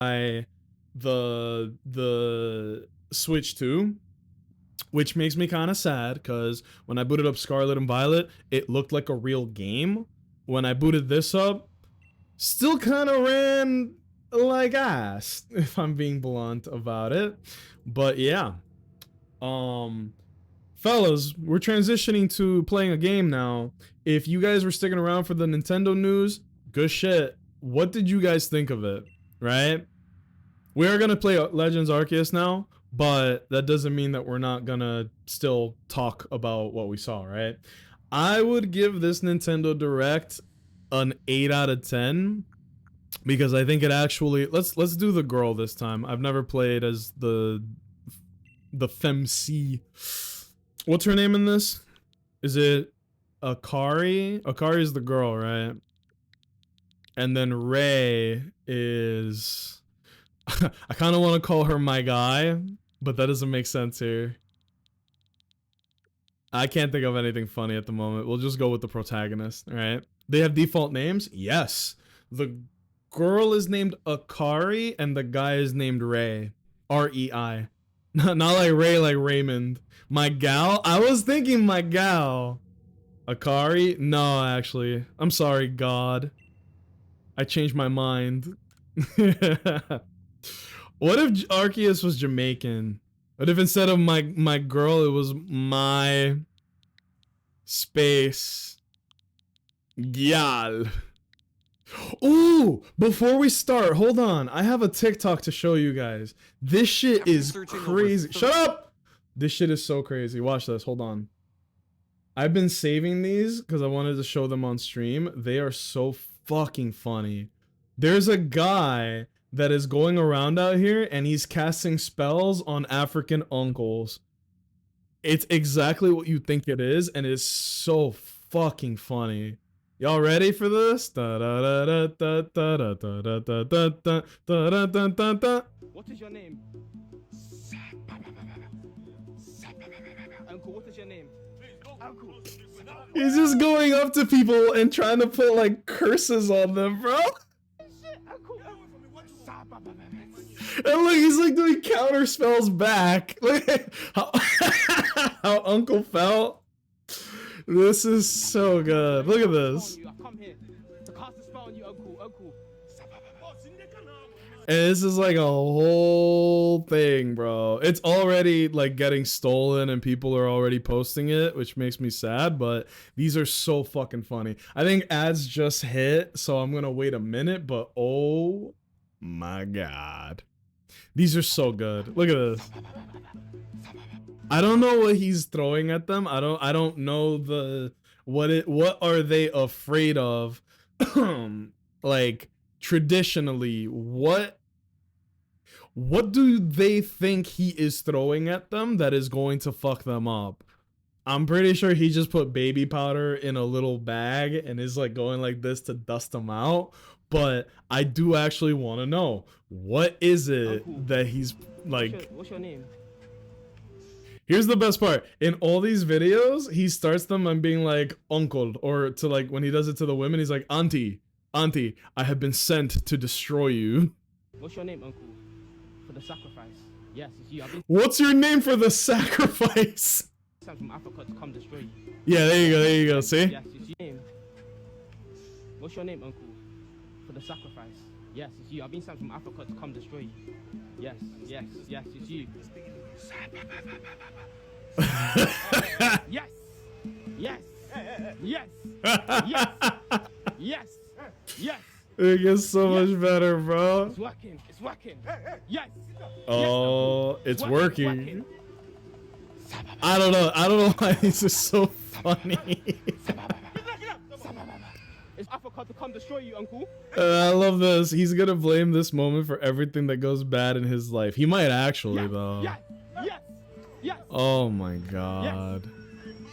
buy the Switch 2, which makes me kind of sad because when I booted up Scarlet and Violet, it looked like a real game. When I booted this up, still kind of ran like ass, if I'm being blunt about it. But yeah, fellas, we're transitioning to playing a game now. If you guys were sticking around for the Nintendo news, good shit. What did you guys think of it? Right? We are gonna play Legends Arceus now, but that doesn't mean that we're not gonna still talk about what we saw, right? I would give this Nintendo Direct an 8 out of 10 because I think it actually let's do the girl this time. I've never played as the femc. What's her name in this? Is it Akari? Akari is the girl, right? And then Ray is I kind of want to call her my guy, but that doesn't make sense here. I can't think of anything funny at the moment. We'll just go with the protagonist, right? They have default names? Yes. The girl is named Akari and the guy is named Ray. R-E-I. Not like Ray, like Raymond. My gal? I was thinking my gal. Akari? No, actually. I'm sorry, God. I changed my mind. What if Arceus was Jamaican? What if instead of my girl, it was my space gal? Ooh, before we start, hold on. I have a TikTok to show you guys. This shit is crazy. Shut up! This shit is so crazy. Watch this. Hold on. I've been saving these because I wanted to show them on stream. They are so fucking funny. There's a guy that is going around out here and he's casting spells on African uncles. It's exactly what you think it is, and it's so fucking funny. Y'all ready for this? What is your name? Uncle, what is your name? Uncle. He's just going up to people and trying to put like curses on them, bro. And look, he's like doing counter spells back. Look at how Uncle felt. This is so good. Look at this. And this is like a whole thing, bro. It's already like getting stolen and people are already posting it, which makes me sad, but these are so fucking funny. I think ads just hit, so I'm gonna wait a minute, but oh my God. These are so good. Look at this. I don't know what he's throwing at them. I don't know what are they afraid of? Like traditionally, what do they think he is throwing at them that is going to fuck them up? I'm pretty sure he just put baby powder in a little bag and is like going like this to dust them out. But I do actually want to know, what is it that he's like? What's your name? Here's the best part. In all these videos, he starts them on being like uncle, or to like when he does it to the women, he's like auntie, I have been sent to destroy you. What's your name, uncle? For the sacrifice. Yes, it's you. What's your name for the sacrifice? From Africa to come destroy you. Yeah, there you go. See? Yes, it's your name. What's your name, uncle? For the sacrifice. Yes, it's you. I've been sent from Africa to come destroy you. Yes, it's you. Yes. It gets so much better, bro. It's working. Yes. Oh, it's working. I don't know why this is so funny. It's Africa to come destroy you, uncle. I love this. He's gonna blame this moment for everything that goes bad in his life. He might actually, though. Yes. Oh my God.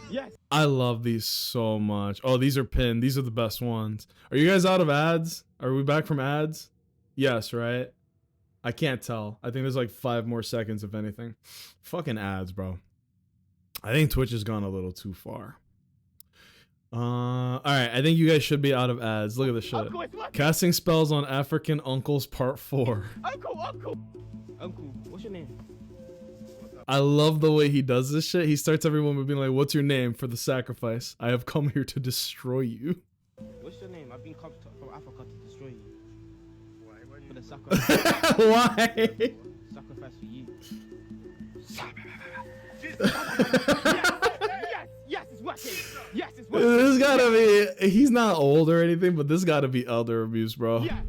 Yes. I love these so much. Oh, these are pinned. These are the best ones. Are you guys out of ads? Are we back from ads? Yes, right? I can't tell. I think there's like 5 more seconds, if anything. Fucking ads, bro. I think Twitch has gone a little too far. All right, I think you guys should be out of ads. Look at this shit. Uncle, it's working. Casting spells on African uncles, part 4. Uncle, what's your name? I love the way he does this shit. He starts everyone with being like, "What's your name for the sacrifice? I have come here to destroy you." What's your name? I've been come from Africa to destroy you. Why? For the sacrifice. Why? Sacrifice for you. Yes, it's working. Yes, it's working. This gotta be. He's not old or anything, but this gotta be elder abuse, bro. Yeah.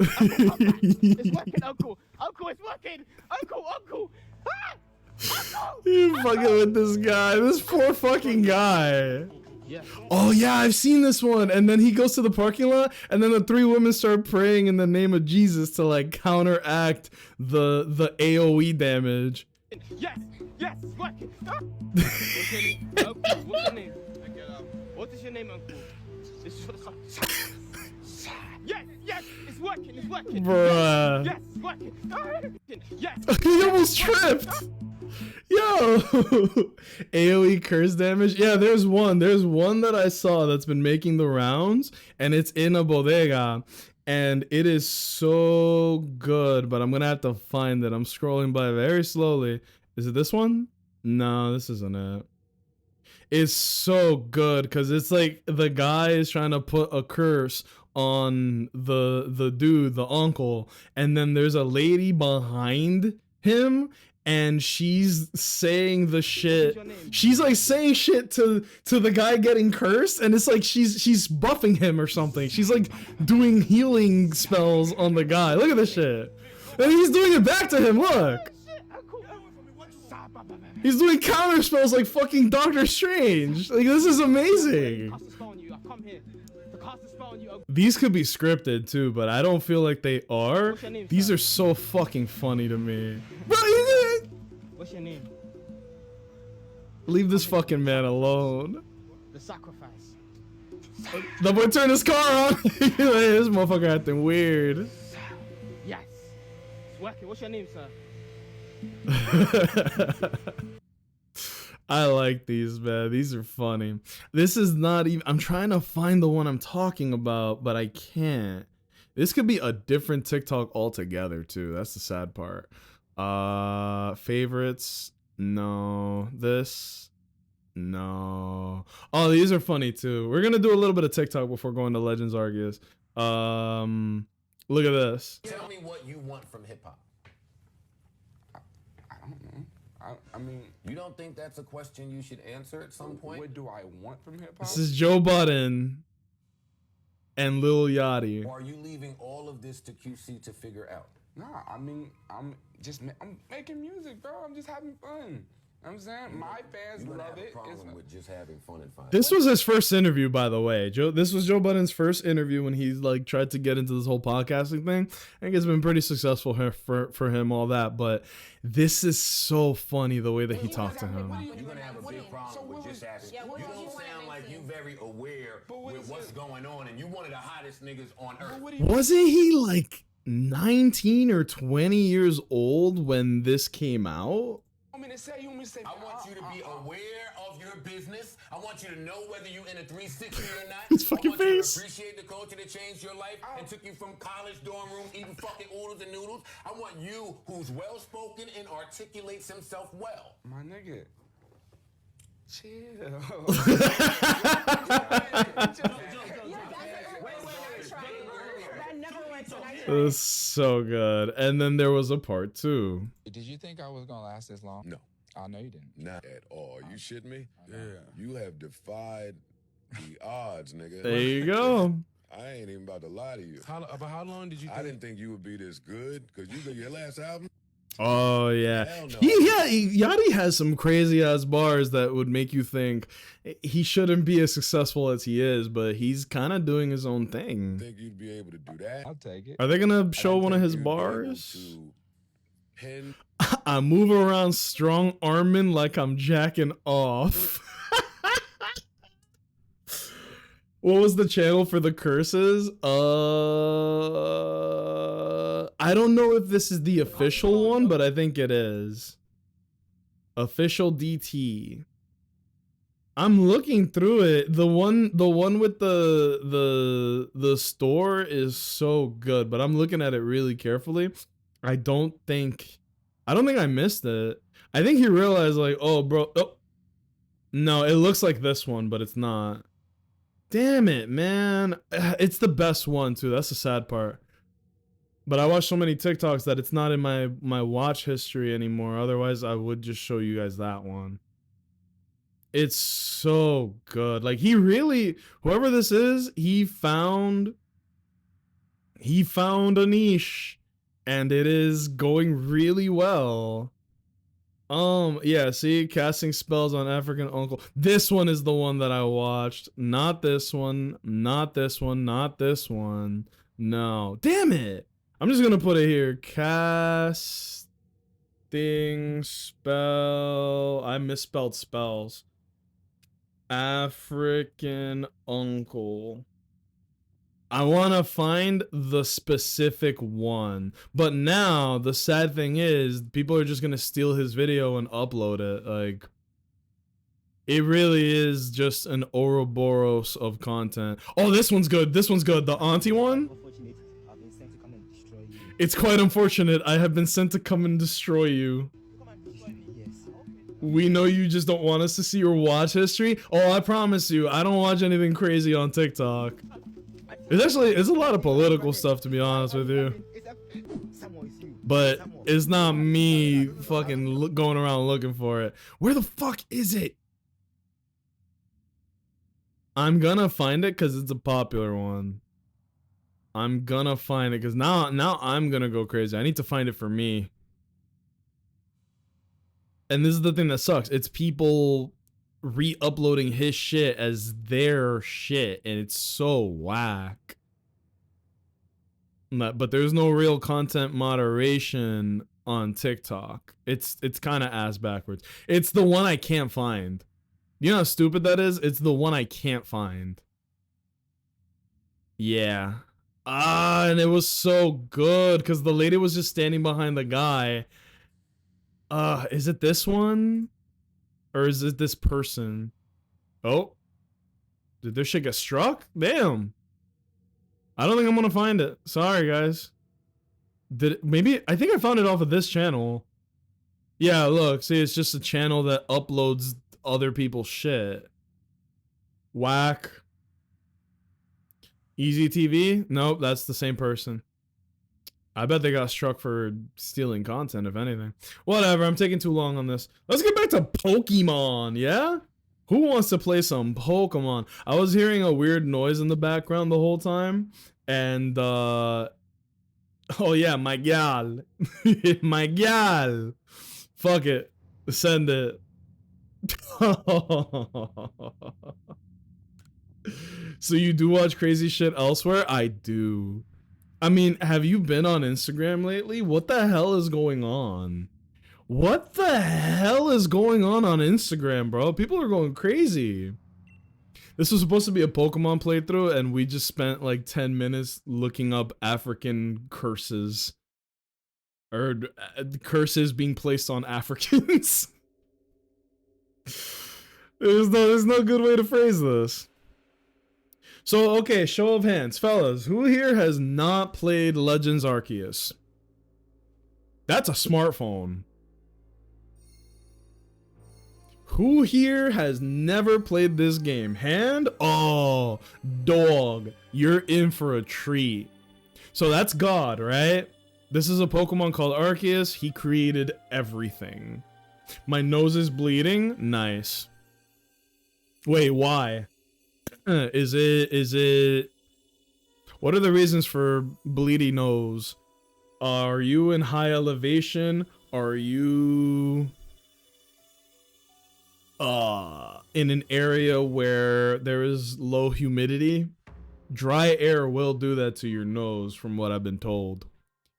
It's working, Uncle. Uncle, it's working. Uncle. Ah! Uncle! You fucking with this guy. This poor fucking guy. Yeah. Oh yeah, I've seen this one. And then he goes to the parking lot, and then the 3 women start praying in the name of Jesus to like counteract the AOE damage. Yes, it's working. Ah! What's your name? Uncle, what's your name? What is your name, Uncle? This is for the sun. Yes, it's working. Bruh. Yes, it's working. Ah! Yes. He almost tripped. Yo. AOE curse damage. Yeah, there's one that I saw that's been making the rounds, and it's in a bodega, and it is so good, but I'm gonna have to find it. I'm scrolling by very slowly. Is it this one? No, this isn't it. It's so good because it's like the guy is trying to put a curse on the dude, the uncle, and then there's a lady behind him, and she's saying the shit. She's like saying shit to the guy getting cursed, and it's like she's buffing him or something. She's like doing healing spells on the guy. Look at this shit. And he's doing it back to him. Look. He's doing counter spells like fucking Doctor Strange. Like, this is amazing. These could be scripted too, but I don't feel like they are. These are so fucking funny to me. What's your name? Leave this fucking man alone. The sacrifice. The boy turned his car on. This motherfucker acting weird. Yes. It's working. What's your name, sir? I like these, man. These are funny. This is not even. I'm trying to find the one I'm talking about, but I can't. This could be a different TikTok altogether, too. That's the sad part. Favorites? No. This? No. Oh, these are funny, too. We're gonna do a little bit of TikTok before going to Legends Arceus. Look at this. Tell me what you want from hip-hop. I don't know. I mean, You don't think that's a question you should answer at some point? what do I want from hip hop? This is Joe Budden and Lil Yachty. Or are you leaving all of this to QC to figure out? Nah, I mean, I'm making music, bro. I'm just having fun. You know what I'm saying? My fans You're gonna love have a it. problem with just having fun and fun. This was his first interview, by the way. This was Joe Budden's first interview when he like tried to get into this whole podcasting thing. I think it's been pretty successful for him, all that. But this is so funny the way that he talked to him. You're gonna have a big problem with just asking. You don't sound like you very aware with what's going on, and you one of the hottest niggas on earth. Wasn't he like 19 or 20 years old when this came out? I want you to be aware of your business. I want you to know whether you're in a 360 or not. His fucking I want you face. to appreciate the culture that changed your life and took you from college dorm rooms eating fucking oodles and noodles. I want you who's well-spoken and articulates himself well. My nigga, chill. It was so good. And then there was a part 2. Did you think I was gonna last this long? No, I know you didn't. not at all. You shitting me? Yeah. You have defied the odds, nigga. There you go. I ain't even about to lie to you. About how long did you think? I didn't think you would be this good because you got your last album. Oh yeah, Hell no. Yachty has some crazy ass bars that would make you think he shouldn't be as successful as he is, but he's kind of doing his own thing. Think you'd be able to do that? I'll take it. Are they gonna I show didn't one of think his you'd be able bars? to Pen. I move around strong arming like I'm jacking off. What was the channel for the curses? I don't know if this is the official one, but I think it is. Official DT. I'm looking through it. The one with the store is so good, but I'm looking at it really carefully. I don't think I missed it. I think he realized like, oh bro, oh no, it looks like this one, but it's not. Damn it, man. It's the best one too. That's the sad part. But I watch so many TikToks that it's not in my watch history anymore. Otherwise, I would just show you guys that one. It's so good. Like he really, whoever this is, he found a niche and it is going really well. Yeah, see, casting spells on African uncle. This one is the one that I watched. Not this one, not this one, not this one. No. Damn it. I'm just gonna put it here. Casting spell. I misspelled spells. African uncle. I want to find the specific one. But now, the sad thing is, people are just going to steal his video and upload it. Like, it really is just an Ouroboros of content. Oh, this one's good. This one's good. The auntie one? It's quite unfortunate. I have been sent to come and destroy you. We know you just don't want us to see your watch history. Oh, I promise you, I don't watch anything crazy on TikTok. It's a lot of political stuff, to be honest with you. But it's not me fucking going around looking for it. Where the fuck is it? I'm gonna find it because it's a popular one. I'm gonna find it because now I'm gonna go crazy. I need to find it for me. And this is the thing that sucks. It's people re-uploading his shit as their shit, and it's so whack. But there's no real content moderation on TikTok. It's kind of ass backwards. It's the one I can't find. You know how stupid that is? It's the one I can't find. Yeah. And it was so good because the lady was just standing behind the guy. Is it this one? Or is it this person? Oh. Did this shit get struck? Damn. I don't think I'm gonna find it. Sorry, guys. Maybe, I think I found it off of this channel. Yeah, look. See, it's just a channel that uploads other people's shit. Whack. Easy TV? Nope, that's the same person. I bet they got struck for stealing content, if anything. Whatever, I'm taking too long on this. Let's get back to Pokemon, yeah? Who wants to play some Pokemon? I was hearing a weird noise in the background the whole time. And, oh yeah, my gal. My gal. Fuck it. Send it. So you do watch crazy shit elsewhere? I do. I mean, have you been on Instagram lately? What the hell is going on? What the hell is going on Instagram, bro? People are going crazy. This was supposed to be a Pokemon playthrough, and we just spent like 10 minutes looking up African curses. Or curses being placed on Africans. There's no good way to phrase this. So, okay, show of hands. Fellas, who here has not played Legends Arceus? That's a smartphone. Who here has never played this game? Hand? Oh, dog. You're in for a treat. So that's God, right? This is a Pokemon called Arceus. He created everything. My nose is bleeding. Nice. Wait, why? Is it what are the reasons for bleedy nose? Are you in high elevation? Are you in an area where there is low humidity? Dry air will do that to your nose, from what I've been told.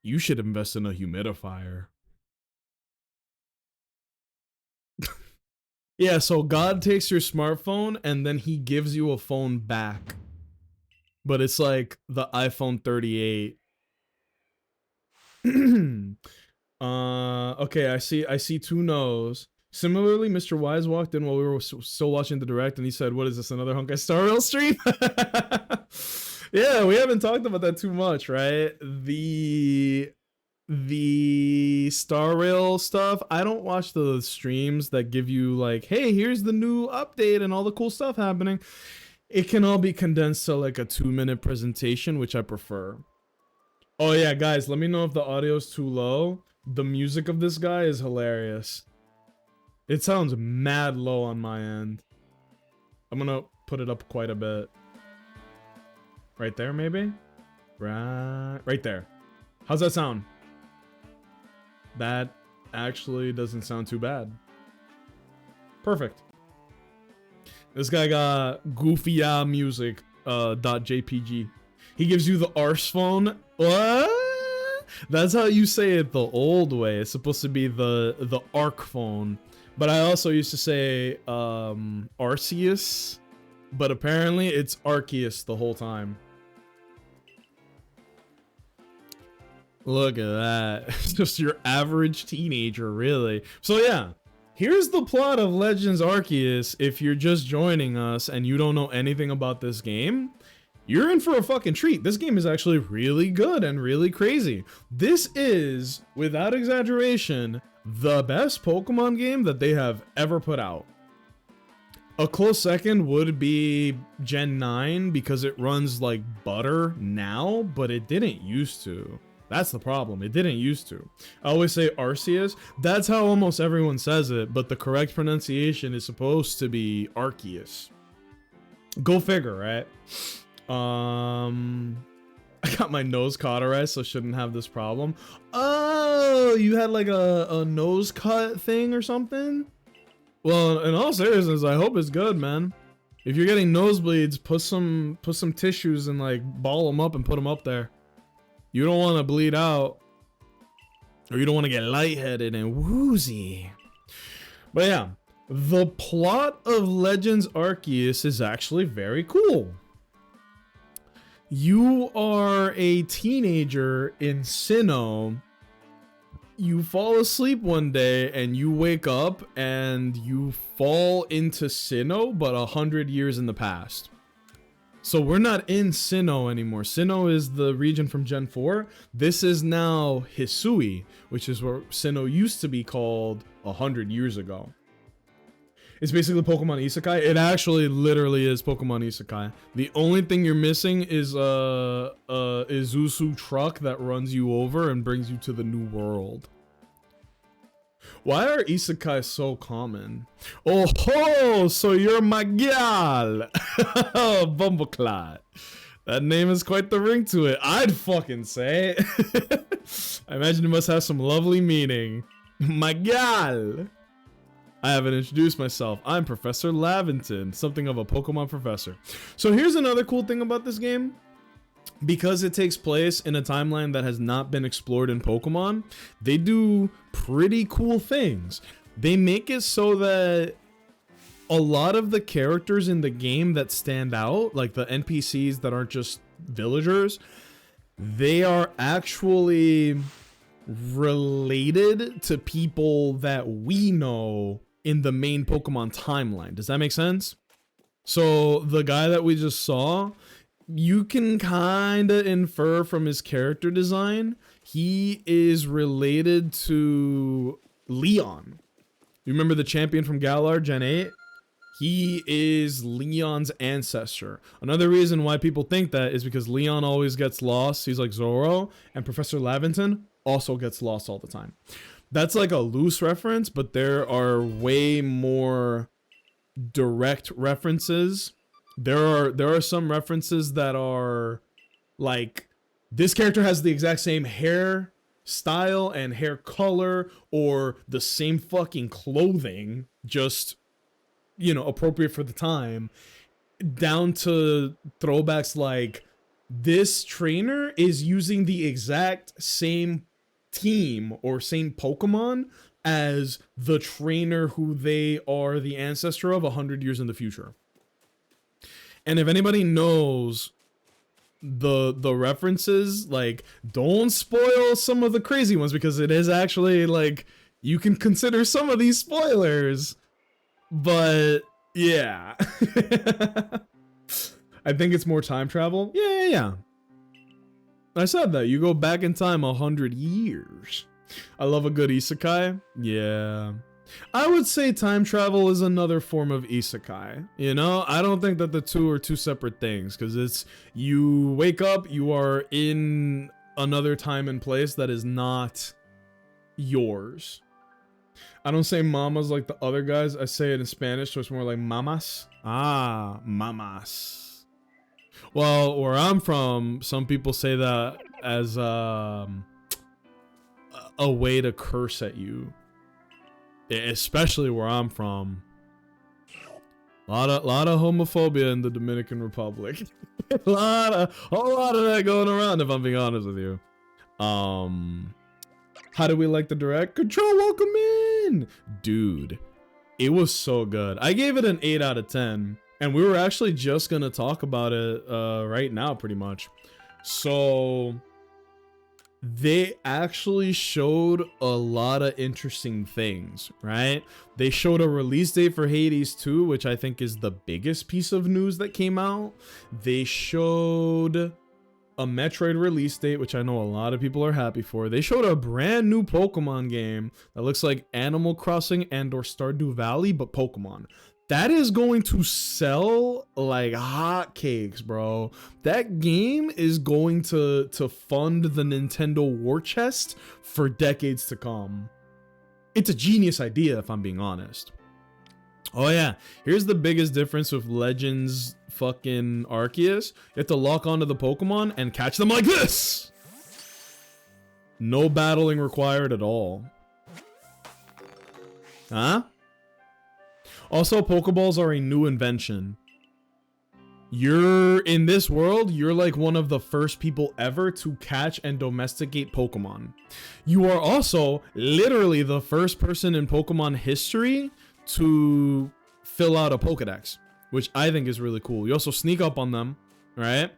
You should invest in a humidifier. Yeah, so God takes your smartphone and then he gives you a phone back. But it's like the iPhone 38. Okay, I see two no's. Similarly, Mr. Wise walked in while we were still watching the direct, and he said, "What is this? Another Honkai Star Rail stream?" Yeah, we haven't talked about that too much, right? The Star Rail stuff. I don't watch the streams that give you like, "Hey, here's the new update and all the cool stuff happening." It can all be condensed to like a 2-minute presentation, which I prefer. Oh yeah, guys, let me know if the audio's too low. The music of this guy is hilarious. It sounds mad low on my end. I'm gonna put it up quite a bit. Right there, maybe? Right there. How's that sound? That actually doesn't sound too bad. Perfect. This guy got goofy music .jpg. He gives you the arse phone. What? That's how you say it the old way. It's supposed to be the arc phone. But I also used to say Arceus. But apparently it's Arceus the whole time. Look at that. It's just your average teenager, really. So yeah, here's the plot of Legends Arceus. If you're just joining us and you don't know anything about this game, you're in for a fucking treat. This game is actually really good and really crazy. This is, without exaggeration, the best Pokemon game that they have ever put out. A close second would be Gen 9 because it runs like butter now, but it didn't used to. That's the problem. It didn't used to. I always say Arceus. That's how almost everyone says it, but the correct pronunciation is supposed to be Arceus. Go figure, right? I got my nose cauterized, so shouldn't have this problem. Oh, you had like a nose cut thing or something? Well, in all seriousness, I hope it's good, man. If you're getting nosebleeds, put some tissues and like ball them up and put them up there. You don't want to bleed out, or you don't want to get lightheaded and woozy. But yeah, the plot of Legends Arceus is actually very cool. You are a teenager in Sinnoh. You fall asleep one day and you wake up and you fall into Sinnoh, but 100 years in the past. So we're not in Sinnoh anymore. Sinnoh is the region from Gen 4. This is now Hisui, which is where Sinnoh used to be called 100 years ago. It's basically Pokemon Isekai. It actually literally is Pokemon Isekai. The only thing you're missing is a Isuzu truck that runs you over and brings you to the new world. Why are isekai so common? Oh ho! So you're my gal! Bumbleclot. That name is quite the ring to it. I'd fucking say. I imagine it must have some lovely meaning. My gal! I haven't introduced myself. I'm Professor Laventon, something of a Pokemon professor. So here's another cool thing about this game. Because it takes place in a timeline that has not been explored in Pokemon, they do pretty cool things. They make it so that a lot of the characters in the game that stand out, like the NPCs that aren't just villagers, they are actually related to people that we know in the main Pokemon timeline. Does that make sense? So the guy that we just saw, you can kind of infer from his character design, he is related to Leon. You remember the champion from Galar, Gen 8? He is Leon's ancestor. Another reason why people think that is because Leon always gets lost. He's like Zoro, and Professor Laventon also gets lost all the time. That's like a loose reference, but there are way more direct references. There are some references that are like, this character has the exact same hair style and hair color, or the same fucking clothing, just, you know, appropriate for the time, down to throwbacks like, this trainer is using the exact same team or same Pokemon as the trainer who they are the ancestor of 100 years in the future. And if anybody knows the references, like, don't spoil some of the crazy ones, because it is actually like, you can consider some of these spoilers. But yeah. I think it's more time travel. Yeah. I said that. You go back in time 100 years. I love a good isekai. Yeah. I would say time travel is another form of isekai. You know, I don't think that the two are two separate things, because it's you wake up, you are in another time and place that is not yours. I don't say mamas like the other guys. I say it in Spanish, so it's more like mamas. Ah, mamas. Well, where I'm from, some people say that as a way to curse at you. Especially where I'm from. A lot of homophobia in the Dominican Republic. a lot of that going around, if I'm being honest with you. How do we like the direct? Control, welcome in! Dude, it was so good. I gave it an 8 out of 10. And we were actually just gonna talk about it right now, pretty much. So they actually showed a lot of interesting things, right? They showed a release date for Hades 2, which I think is the biggest piece of news that came out. They showed a Metroid release date, which I know a lot of people are happy for. They showed a brand new Pokemon game that looks like Animal Crossing and or Stardew Valley, but Pokemon. That is going to sell like hotcakes, bro. That game is going to fund the Nintendo war chest for decades to come. It's a genius idea, if I'm being honest. Oh yeah, here's the biggest difference with Legends fucking Arceus. You have to lock onto the Pokemon and catch them like this. No battling required at all. Huh? Also, Pokeballs are a new invention. You're in this world, you're like one of the first people ever to catch and domesticate Pokemon. You are also literally the first person in Pokemon history to fill out a Pokedex, which I think is really cool. You also sneak up on them, right?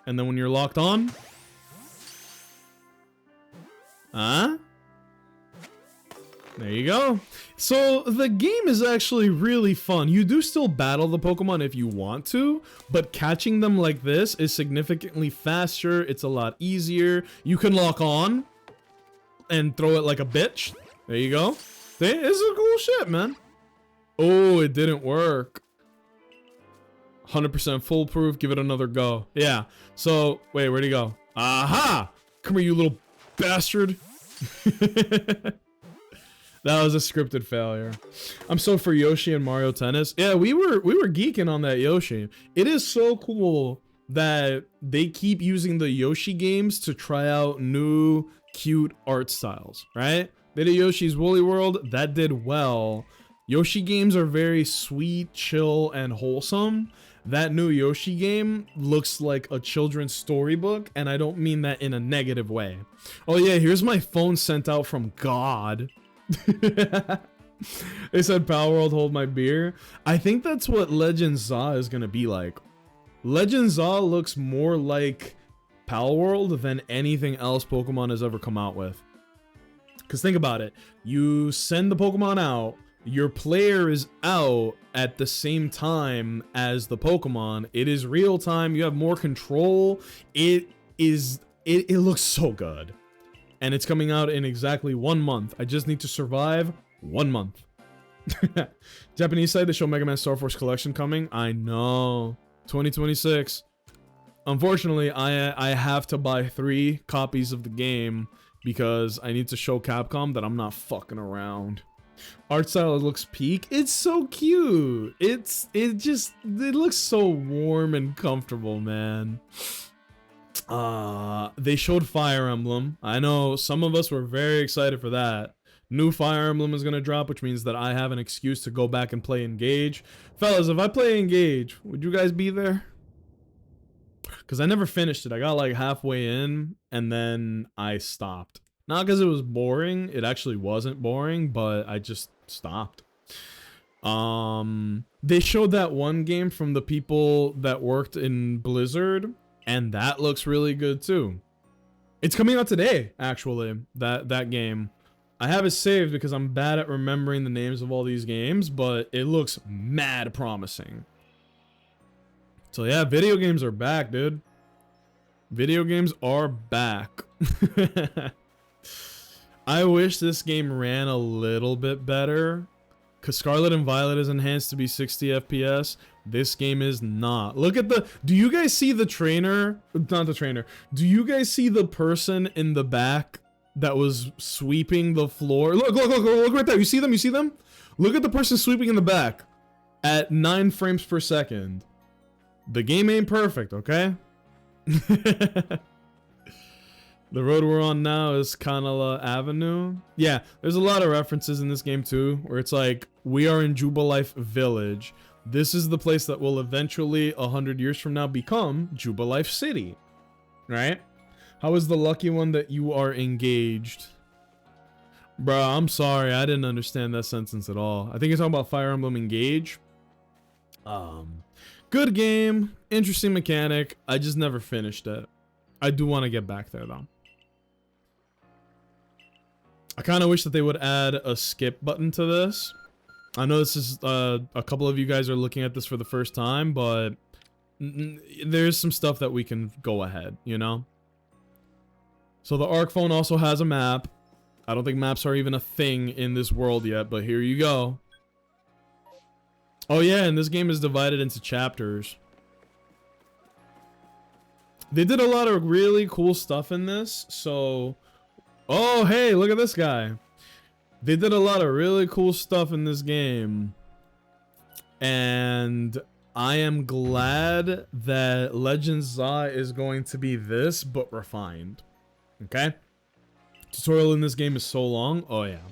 And then when you're locked on, there you go. So the game is actually really fun. You do still battle the Pokemon if you want to, but catching them like this is significantly faster. It's a lot easier. You can lock on and throw it like a bitch. There you go. This is cool shit, man. Oh, it didn't work. 100% foolproof. Give it another go. Yeah. So, wait, where'd he go? Aha! Come here, you little bastard. That was a scripted failure. I'm so for Yoshi and Mario Tennis. Yeah, we were geeking on that Yoshi. It is so cool that they keep using the Yoshi games to try out new cute art styles, right? They did Yoshi's Woolly World, that did well. Yoshi games are very sweet, chill, and wholesome. That new Yoshi game looks like a children's storybook, and I don't mean that in a negative way. Oh yeah, here's my phone sent out from God. They said Power World, hold my beer. I think that's what Legend Za is gonna be like. Legend Za looks more like Power World than anything else Pokemon has ever come out with. Because think about it. You send the Pokemon out, your player is out at the same time as the Pokemon. It is real time, you have more control. It looks so good. And it's coming out in exactly 1 month. I just need to survive 1 month. Japanese side, they show Mega Man Star Force Collection coming. I know. 2026. Unfortunately, I have to buy 3 copies of the game because I need to show Capcom that I'm not fucking around. Art style, it looks peak. It's so cute. It looks so warm and comfortable, man. They showed Fire Emblem. I know some of us were very excited for that. New Fire Emblem is gonna drop, which means that I have an excuse to go back and play Engage. Fellas, if I play Engage, would you guys be there? Because I never finished it. I got like halfway in and then I stopped. Not because it was boring. It actually wasn't boring, but I just stopped. They showed that one game from the people that worked in Blizzard, and that looks really good too. It's coming out today, actually, that game. I have it saved because I'm bad at remembering the names of all these games, but it looks mad promising. So yeah, video games are back, dude. Video games are back. I wish this game ran a little bit better, because Scarlet and Violet is enhanced to be 60 FPS. This game is not. Look at the... Do you guys see the trainer? Not the trainer. Do you guys see the person in the back that was sweeping the floor? Look right there. You see them? You see them? Look at the person sweeping in the back at 9 frames per second. The game ain't perfect, okay? The road we're on now is Kanala Avenue. Yeah, there's a lot of references in this game too, where it's like, we are in Jubilife Village. This is the place that will eventually, 100 years from now, become Jubilife City. Right? How is the lucky one that you are engaged? Bruh, I'm sorry, I didn't understand that sentence at all. I think you're talking about Fire Emblem Engage. Good game, interesting mechanic. I just never finished it. I do want to get back there though. I kind of wish that they would add a skip button to this. I know this is a couple of you guys are looking at this for the first time, but there's some stuff that we can go ahead, you know? So the Arc phone also has a map. I don't think maps are even a thing in this world yet, but here you go. Oh yeah, and this game is divided into chapters. They did a lot of really cool stuff in this, so... Oh, hey, look at this guy. They did a lot of really cool stuff in this game. And I am glad that Legends Za is going to be this, but refined. Okay? Tutorial in this game is so long. Oh, yeah.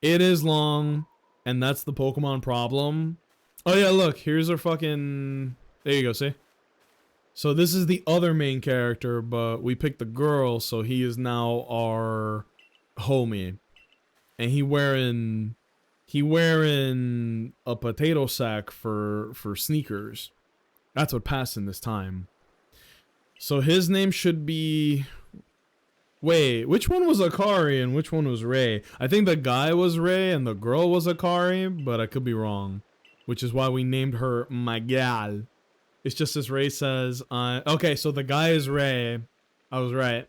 It is long, and that's the Pokemon problem. Oh, yeah, look. Here's our fucking... There you go, see? So this is the other main character, but we picked the girl, so he is now our homie. And he wearing a potato sack for sneakers. That's what passed in this time. So his name should be... Wait, which one was Akari and which one was Ray? I think the guy was Ray and the girl was Akari, but I could be wrong. Which is why we named her my gal. It's just as Ray says. Okay, so the guy is Ray. I was right.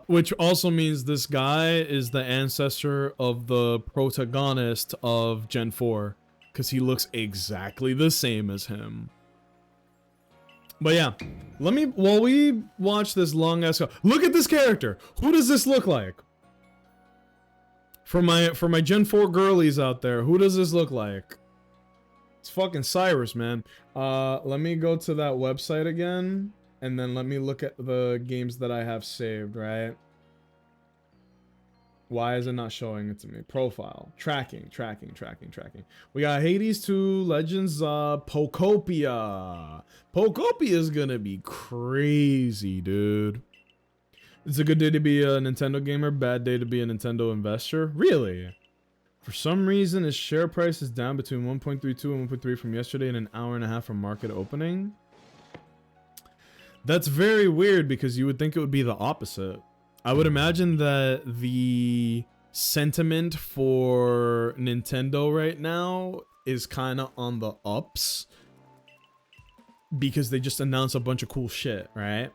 Which also means this guy is the ancestor of the protagonist of Gen 4. Because he looks exactly the same as him. But yeah, while we watch this long ass... Look at this character! Who does this look like? For my Gen 4 girlies out there, who does this look like? It's fucking Cyrus, man. Let me go to that website again, and then let me look at the games that I have saved, right? Why is it not showing it to me? Profile. Tracking. We got Hades 2, Legends, Pokopia. Pokopia is gonna be crazy, dude. It's a good day to be a Nintendo gamer, bad day to be a Nintendo investor. Really? For some reason, his share price is down between 1.32 and 1.3 from yesterday and an hour and a half from market opening. That's very weird because you would think it would be the opposite. I would imagine that the sentiment for Nintendo right now is kind of on the ups because they just announced a bunch of cool shit, right?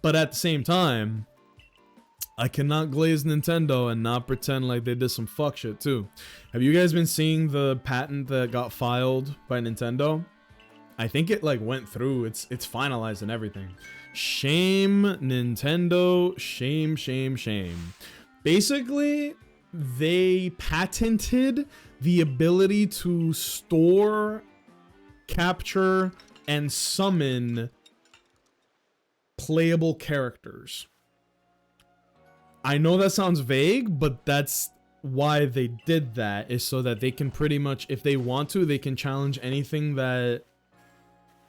But at the same time, I cannot glaze Nintendo and not pretend like they did some fuck shit too. Have you guys been seeing the patent that got filed by Nintendo? I think it like went through. It's finalized and everything. Shame Nintendo. Shame, shame, shame. Basically, they patented the ability to store, capture, and summon playable characters. I know that sounds vague, but that's why they did that, is so that they can pretty much, if they want to, they can challenge anything that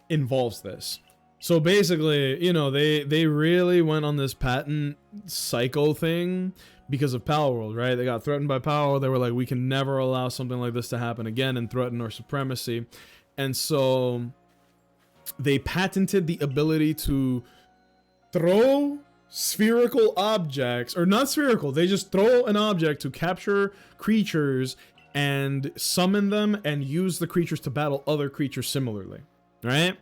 involves this. So basically, you know, they really went on this patent psycho thing because of Palworld, right? They got threatened by Palworld. They were like, we can never allow something like this to happen again and threaten our supremacy. And so they patented the ability to throw spherical objects, or not spherical, they just throw an object to capture creatures and summon them and use the creatures to battle other creatures similarly, right?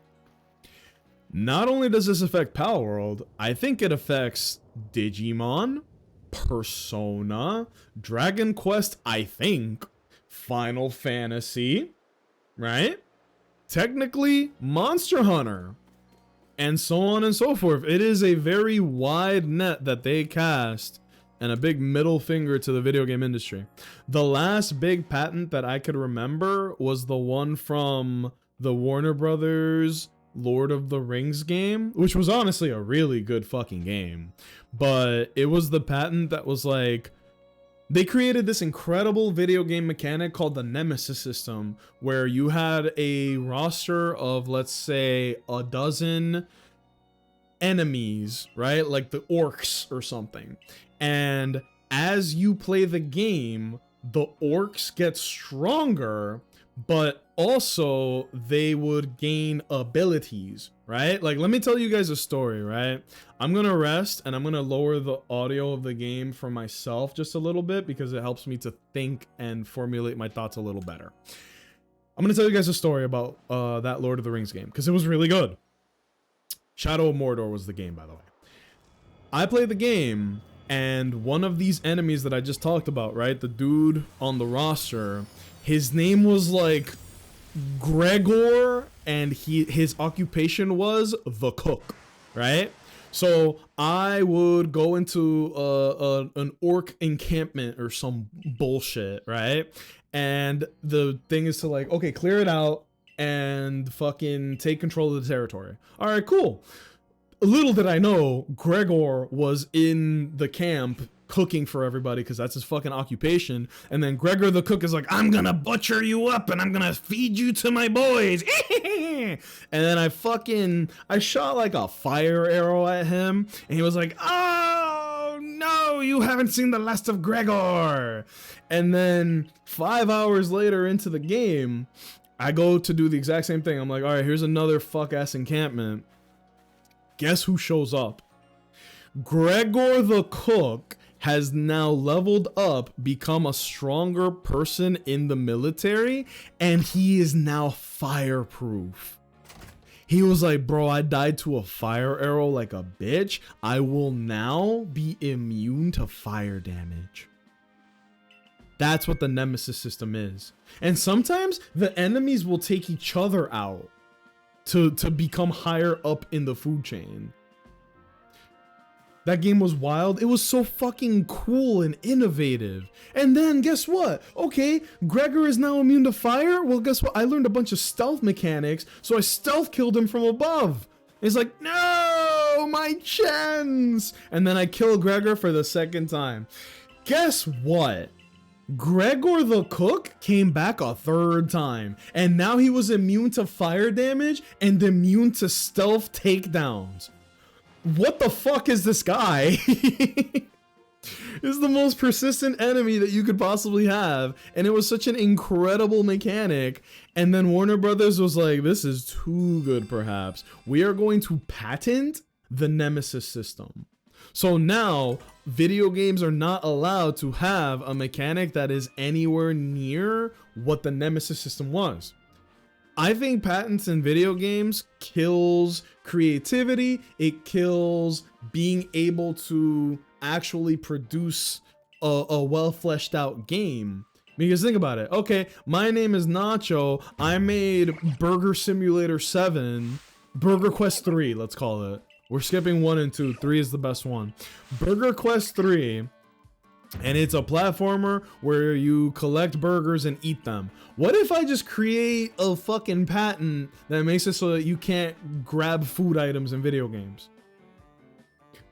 Not only does this affect Palworld, I think it affects Digimon, Persona, Dragon Quest, I think, Final Fantasy, right? Technically, Monster Hunter, and so on and so forth. It is a very wide net that they cast, and a big middle finger to the video game industry. The last big patent that I could remember was the one from the Warner Brothers Lord of the Rings game, which was honestly a really good fucking game. But it was the patent that was like, they created this incredible video game mechanic called the Nemesis system, where you had a roster of, let's say, a dozen enemies, right? Like the orcs or something. And as you play the game, the orcs get stronger, but also they would gain abilities, right? Like, let me tell you guys a story, right? I'm gonna rest and I'm gonna lower the audio of the game for myself just a little bit because it helps me to think and formulate my thoughts a little better. I'm gonna tell you guys a story about that Lord of the Rings game because it was really good. Shadow of Mordor was the game, by the way. I played the game, and one of these enemies that I just talked about, right? The dude on the roster, his name was like Gregor, and his occupation was the cook, right? So I would go into an orc encampment or some bullshit, right? And the thing is to like, okay, clear it out and fucking take control of the territory. All right, cool. Little did I know, Gregor was in the camp cooking for everybody because that's his fucking occupation. And then Gregor the cook is like, I'm gonna butcher you up and I'm gonna feed you to my boys. And then I shot like a fire arrow at him, and he was like, oh no, you haven't seen the last of Gregor. And then 5 hours later into the game, I go to do the exact same thing. I'm like, all right, here's another fuck ass encampment. Guess who shows up? Gregor the cook has now leveled up, become a stronger person in the military, and he is now fireproof. He was like, bro, I died to a fire arrow like a bitch. I will now be immune to fire damage. That's what the Nemesis system is. And sometimes the enemies will take each other out to become higher up in the food chain. That game was wild. It was so fucking cool and innovative. And then guess what? Okay, Gregor is now immune to fire. Well, guess what? I learned a bunch of stealth mechanics, so I stealth killed him from above. It's like, no, my chance. And then I kill Gregor for the second time. Guess what? Gregor the cook came back a third time, and now he was immune to fire damage and immune to stealth takedowns. What the fuck is this guy? This is the most persistent enemy that you could possibly have, and it was such an incredible mechanic. And then Warner Brothers was like, this is too good, perhaps. We are going to patent the Nemesis system. So now video games are not allowed to have a mechanic that is anywhere near what the Nemesis system was. I think patents in video games kills creativity. It kills being able to actually produce a well fleshed out game. Because think about it. Okay, my name is Nacho. I made Burger Simulator 7, Burger Quest 3, let's call it. We're skipping 1 and 2. 3 is the best one. Burger Quest 3, and it's a platformer where you collect burgers and eat them. What if I just create a fucking patent that makes it so that you can't grab food items in video games?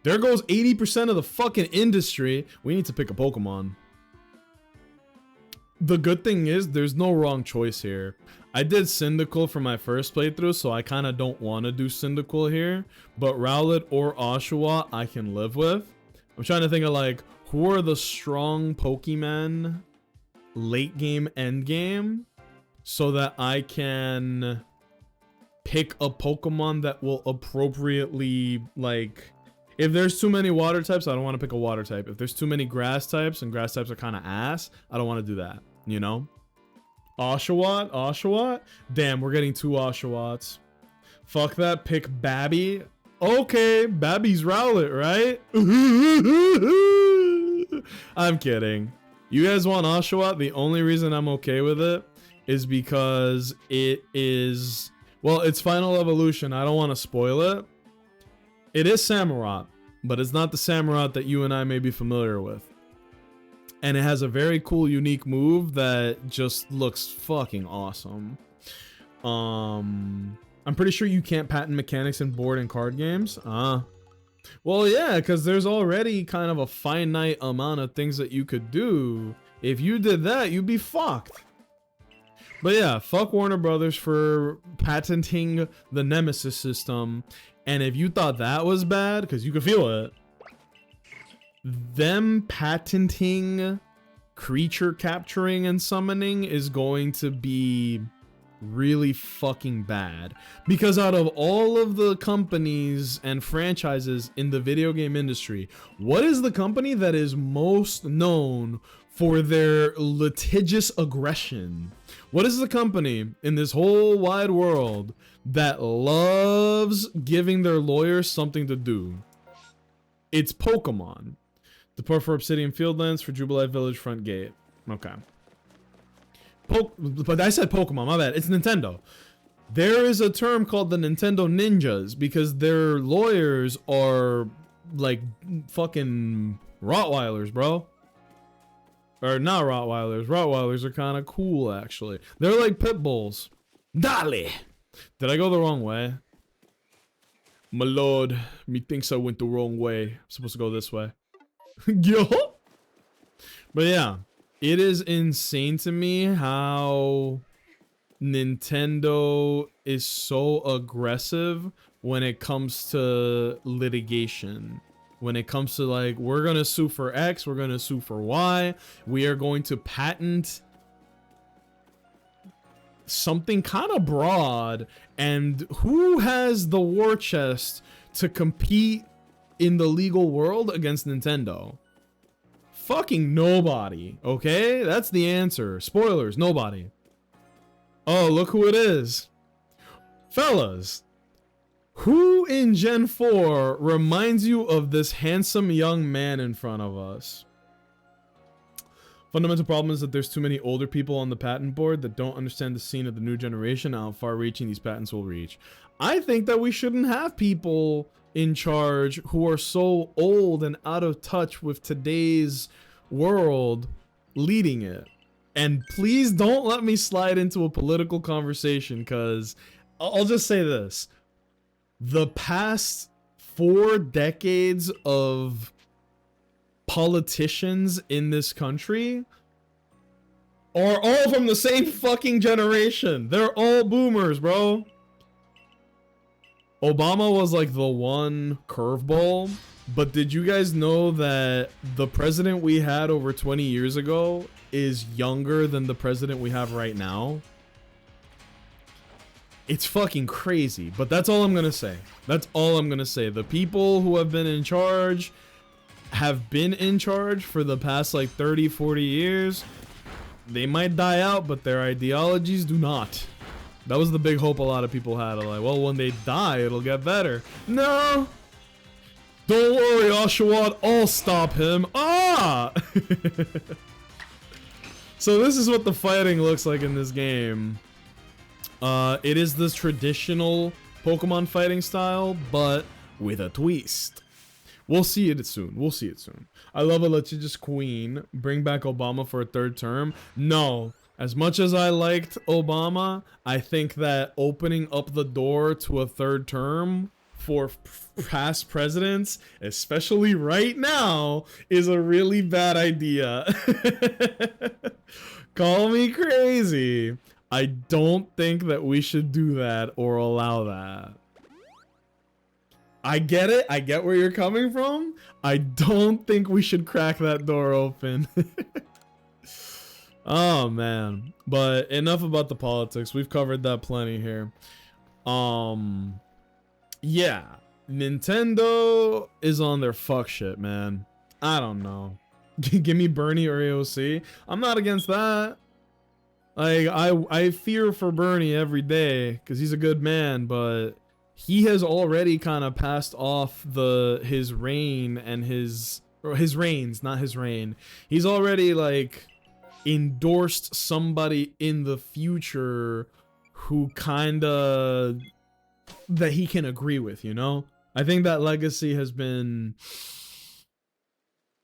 There goes 80% of the fucking industry. We need to pick a Pokemon. The good thing is there's no wrong choice here. I did Cyndaquil for my first playthrough, so I kind of don't want to do Cyndaquil here. But Rowlet or Oshawott I can live with. I'm trying to think of like, who are the strong Pokemon late game, end game, so that I can pick a Pokemon that will appropriately, like, If there's too many water types, I don't want to pick a water type. If there's too many grass types and grass types are kind of ass, I don't want to do that, you know? Oshawott? Damn, we're getting 2 Oshawotts. Fuck that, pick Babby. Okay, Babby's Rowlet, right? I'm kidding. You guys want Oshawott? The only reason I'm okay with it is because it is... Well, it's Final Evolution. I don't want to spoil it. It is Samurott, but it's not the Samurott that you and I may be familiar with. And it has a very cool, unique move that just looks fucking awesome. I'm pretty sure you can't patent mechanics in board and card games. Well, yeah, because there's already kind of a finite amount of things that you could do. If you did that, you'd be fucked. But yeah, fuck Warner Brothers for patenting the Nemesis system. And if you thought that was bad, because you could feel it, them patenting creature capturing and summoning is going to be really fucking bad. Because out of all of the companies and franchises in the video game industry, what is the company that is most known for their litigious aggression? What is the company in this whole wide world that loves giving their lawyers something to do? It's Pokemon. Depart for Obsidian Fieldlands for Jubilee Village front gate. Okay. But I said Pokemon, my bad. It's Nintendo. There is a term called the Nintendo Ninjas because their lawyers are like fucking Rottweilers, bro. Or not Rottweilers. Rottweilers are kind of cool, actually. They're like pit bulls. Dale! Did I go the wrong way? My lord, methinks I went the wrong way. I'm supposed to go this way. Yo! But yeah, it is insane to me how Nintendo is so aggressive when it comes to litigation. When it comes to like, we're gonna sue for X, we're gonna sue for Y, we are going to patent something kind of broad, and who has the war chest to compete in the legal world against Nintendo? Fucking nobody, okay? That's the answer. Spoilers, nobody. Oh, look who it is. Fellas, who in Gen 4 reminds you of this handsome young man in front of us? Fundamental problem is that there's too many older people on the patent board that don't understand the scene of the new generation and how far-reaching these patents will reach. I think that we shouldn't have people in charge who are so old and out of touch with today's world leading it. And please don't let me slide into a political conversation, because I'll just say this. The past 4 decades of politicians in this country are all from the same fucking generation. They're all boomers, bro. Obama was like the one curveball, but did you guys know that the president we had over 20 years ago is younger than the president we have right now? It's fucking crazy, but that's all I'm gonna say. That's all I'm gonna say. The people who have been in charge have been in charge for the past like 30, 40 years. They might die out, but their ideologies do not. That was the big hope a lot of people had. Like, well, when they die, it'll get better. No! Don't worry, Oshawott, I'll stop him. Ah! So this is what the fighting looks like in this game. It is this traditional Pokemon fighting style, but with a twist. We'll see it soon. We'll see it soon. I love a litigious queen. Bring back Obama for a 3rd term. No. As much as I liked Obama, I think that opening up the door to a 3rd term for past presidents, especially right now, is a really bad idea. Call me crazy. I don't think that we should do that or allow that. I get it. I get where you're coming from. I don't think we should crack that door open. Oh, man. But enough about the politics. We've covered that plenty here. Yeah. Nintendo is on their fuck shit, man. I don't know. Give me Bernie or AOC. I'm not against that. Like, I fear for Bernie every day because he's a good man, but he has already kind of passed off his reign and his reigns, not his reign. He's already like endorsed somebody in the future who kind of that he can agree with, you know? I think that legacy has been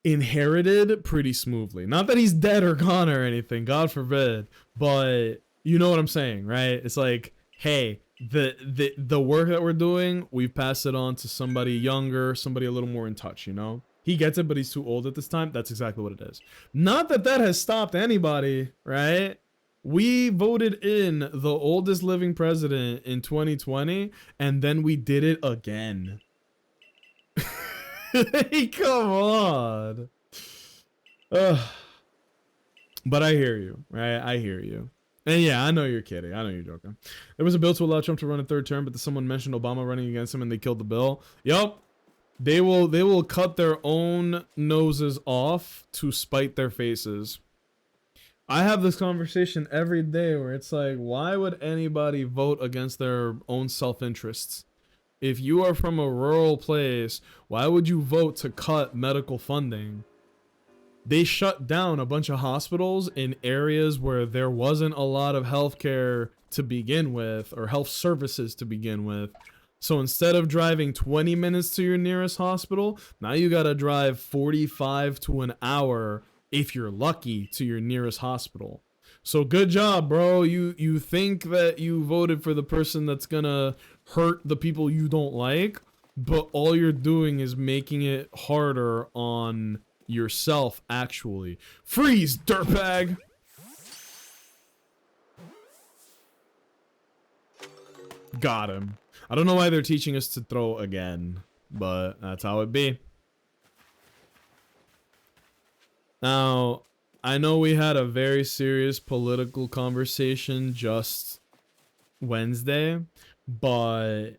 inherited pretty smoothly. Not that he's dead or gone or anything, God forbid, but you know what I'm saying, right? It's like, hey, the work that we're doing, we've passed it on to somebody younger, somebody a little more in touch, you know? He gets it, but he's too old at this time. That's exactly what it is. Not that that has stopped anybody, right? We voted in the oldest living president in 2020, and then we did it again. Hey, come on. Ugh. But I hear you, right? I hear you. And yeah, I know you're kidding. I know you're joking. There was a bill to allow Trump to run a third term, but someone mentioned Obama running against him and they killed the bill. Yup. They will cut their own noses off to spite their faces. I have this conversation every day where it's like, why would anybody vote against their own self-interests? If you are from a rural place, why would you vote to cut medical funding? They shut down a bunch of hospitals in areas where there wasn't a lot of healthcare to begin with, or health services to begin with. So instead of driving 20 minutes to your nearest hospital, now you gotta drive 45 to an hour, if you're lucky, to your nearest hospital. So good job, bro. You think that you voted for the person that's gonna hurt the people you don't like, but all you're doing is making it harder on yourself, actually. Freeze, dirtbag! Got him. I don't know why they're teaching us to throw again, but that's how it be. Now, I know we had a very serious political conversation just Wednesday, but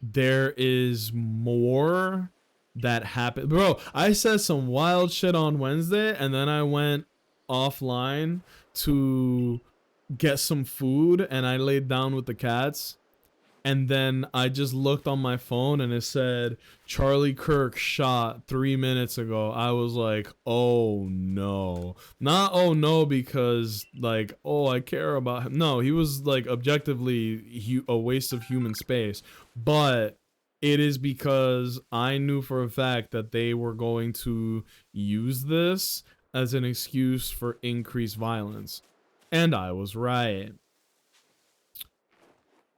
there is more that happened. Bro, I said some wild shit on Wednesday, and then I went offline to get some food, and I laid down with the cats. And then I just looked on my phone and it said Charlie Kirk shot 3 minutes ago. I was like, oh no. Not oh no because like, oh, I care about him. No, he was like objectively a waste of human space. But it is because I knew for a fact that they were going to use this as an excuse for increased violence. And I was right.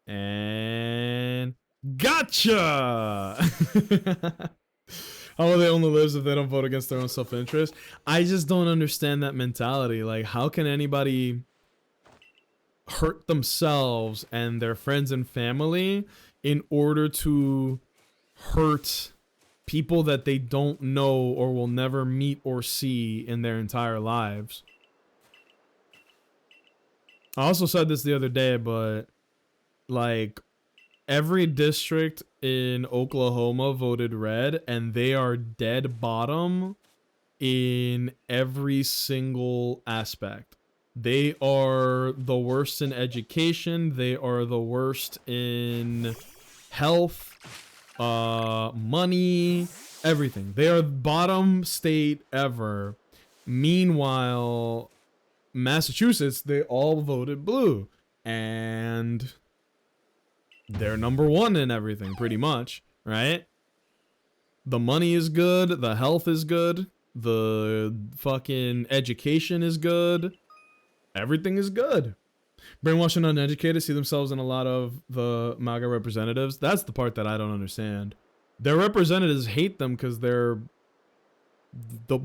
And gotcha. How will they only live if they don't vote against their own self-interest? I just don't understand that mentality. Like, how can anybody hurt themselves and their friends and family in order to hurt people that they don't know or will never meet or see in their entire lives? I also said this the other day, but like every district in Oklahoma voted red and they are dead bottom in every single aspect. They are the worst in education. They are the worst in health, money, everything. They are bottom state ever. Meanwhile, Massachusetts, they all voted blue and they're number one in everything, pretty much, right? The money is good, the health is good, the fucking education is good, everything is good. Brainwashed and uneducated see themselves in a lot of the MAGA representatives. That's the part that I don't understand. Their representatives hate them because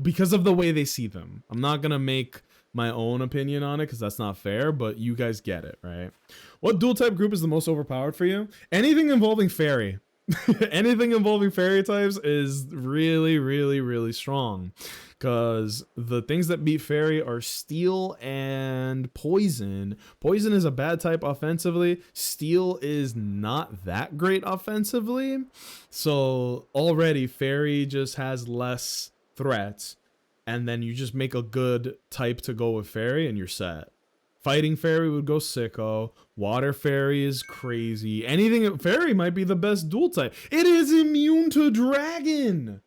because of the way they see them. I'm not gonna make my own opinion on it because that's not fair, but you guys get it, right? What dual type group is the most overpowered for you? Anything involving fairy. Anything involving fairy types is really, really, really strong. Because the things that beat fairy are steel and poison. Poison is a bad type offensively. Steel is not that great offensively. So already fairy just has less threats. And then you just make a good type to go with fairy and you're set. Fighting fairy would go sicko. Water fairy is crazy. Anything fairy might be the best dual type. It is immune to dragon.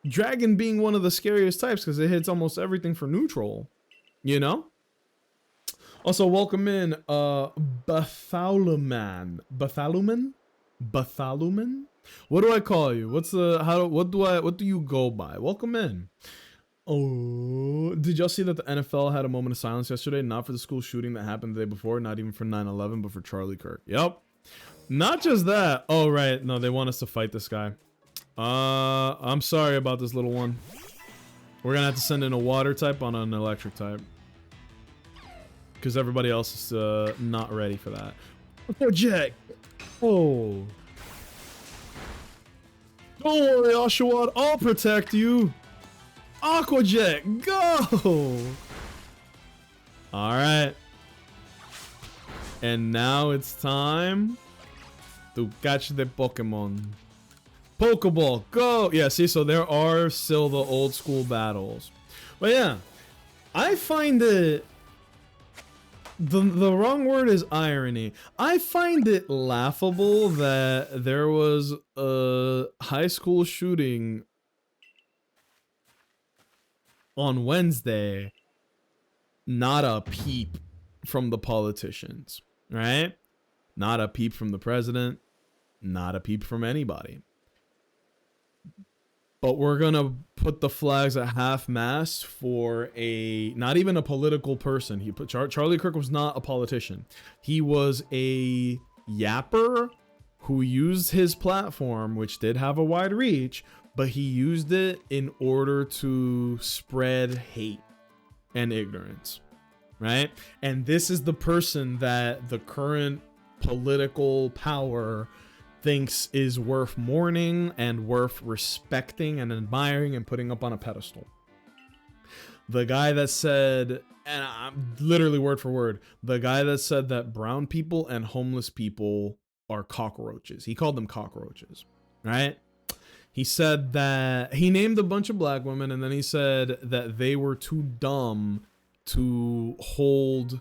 Dragon being one of the scariest types because it hits almost everything for neutral. You know? Also, welcome in Bathaluman. Bathaluman? What do I call you? What do you go by? Welcome in. Oh, did y'all see that the NFL had a moment of silence yesterday? Not for the school shooting that happened the day before, not even for 9/11, but for Charlie Kirk. Yep. Not just that. Oh, right. No, they want us to fight this guy. I'm sorry about this little one. We're gonna have to send in a water type on an electric type. Because everybody else is not ready for that. Oh, Jack. Oh. Don't worry, Oshawott. I'll protect you. Aquajet, go! Alright. And now it's time to catch the Pokemon. Pokeball, go! Yeah, see, so there are still the old school battles. But yeah, I find it... The wrong word is irony. I find it laughable that there was a high school shooting on Wednesday, not a peep from the politicians, right? Not a peep from the president, not a peep from anybody. But we're gonna put the flags at half-mast for not even a political person. Charlie Kirk was not a politician. He was a yapper who used his platform, which did have a wide reach, but he used it in order to spread hate and ignorance, right? And this is the person that the current political power thinks is worth mourning and worth respecting and admiring and putting up on a pedestal. The guy that said, and I'm literally word for word, the guy that said that brown people and homeless people are cockroaches. He called them cockroaches, right? He said that he named a bunch of black women and then he said that they were too dumb to hold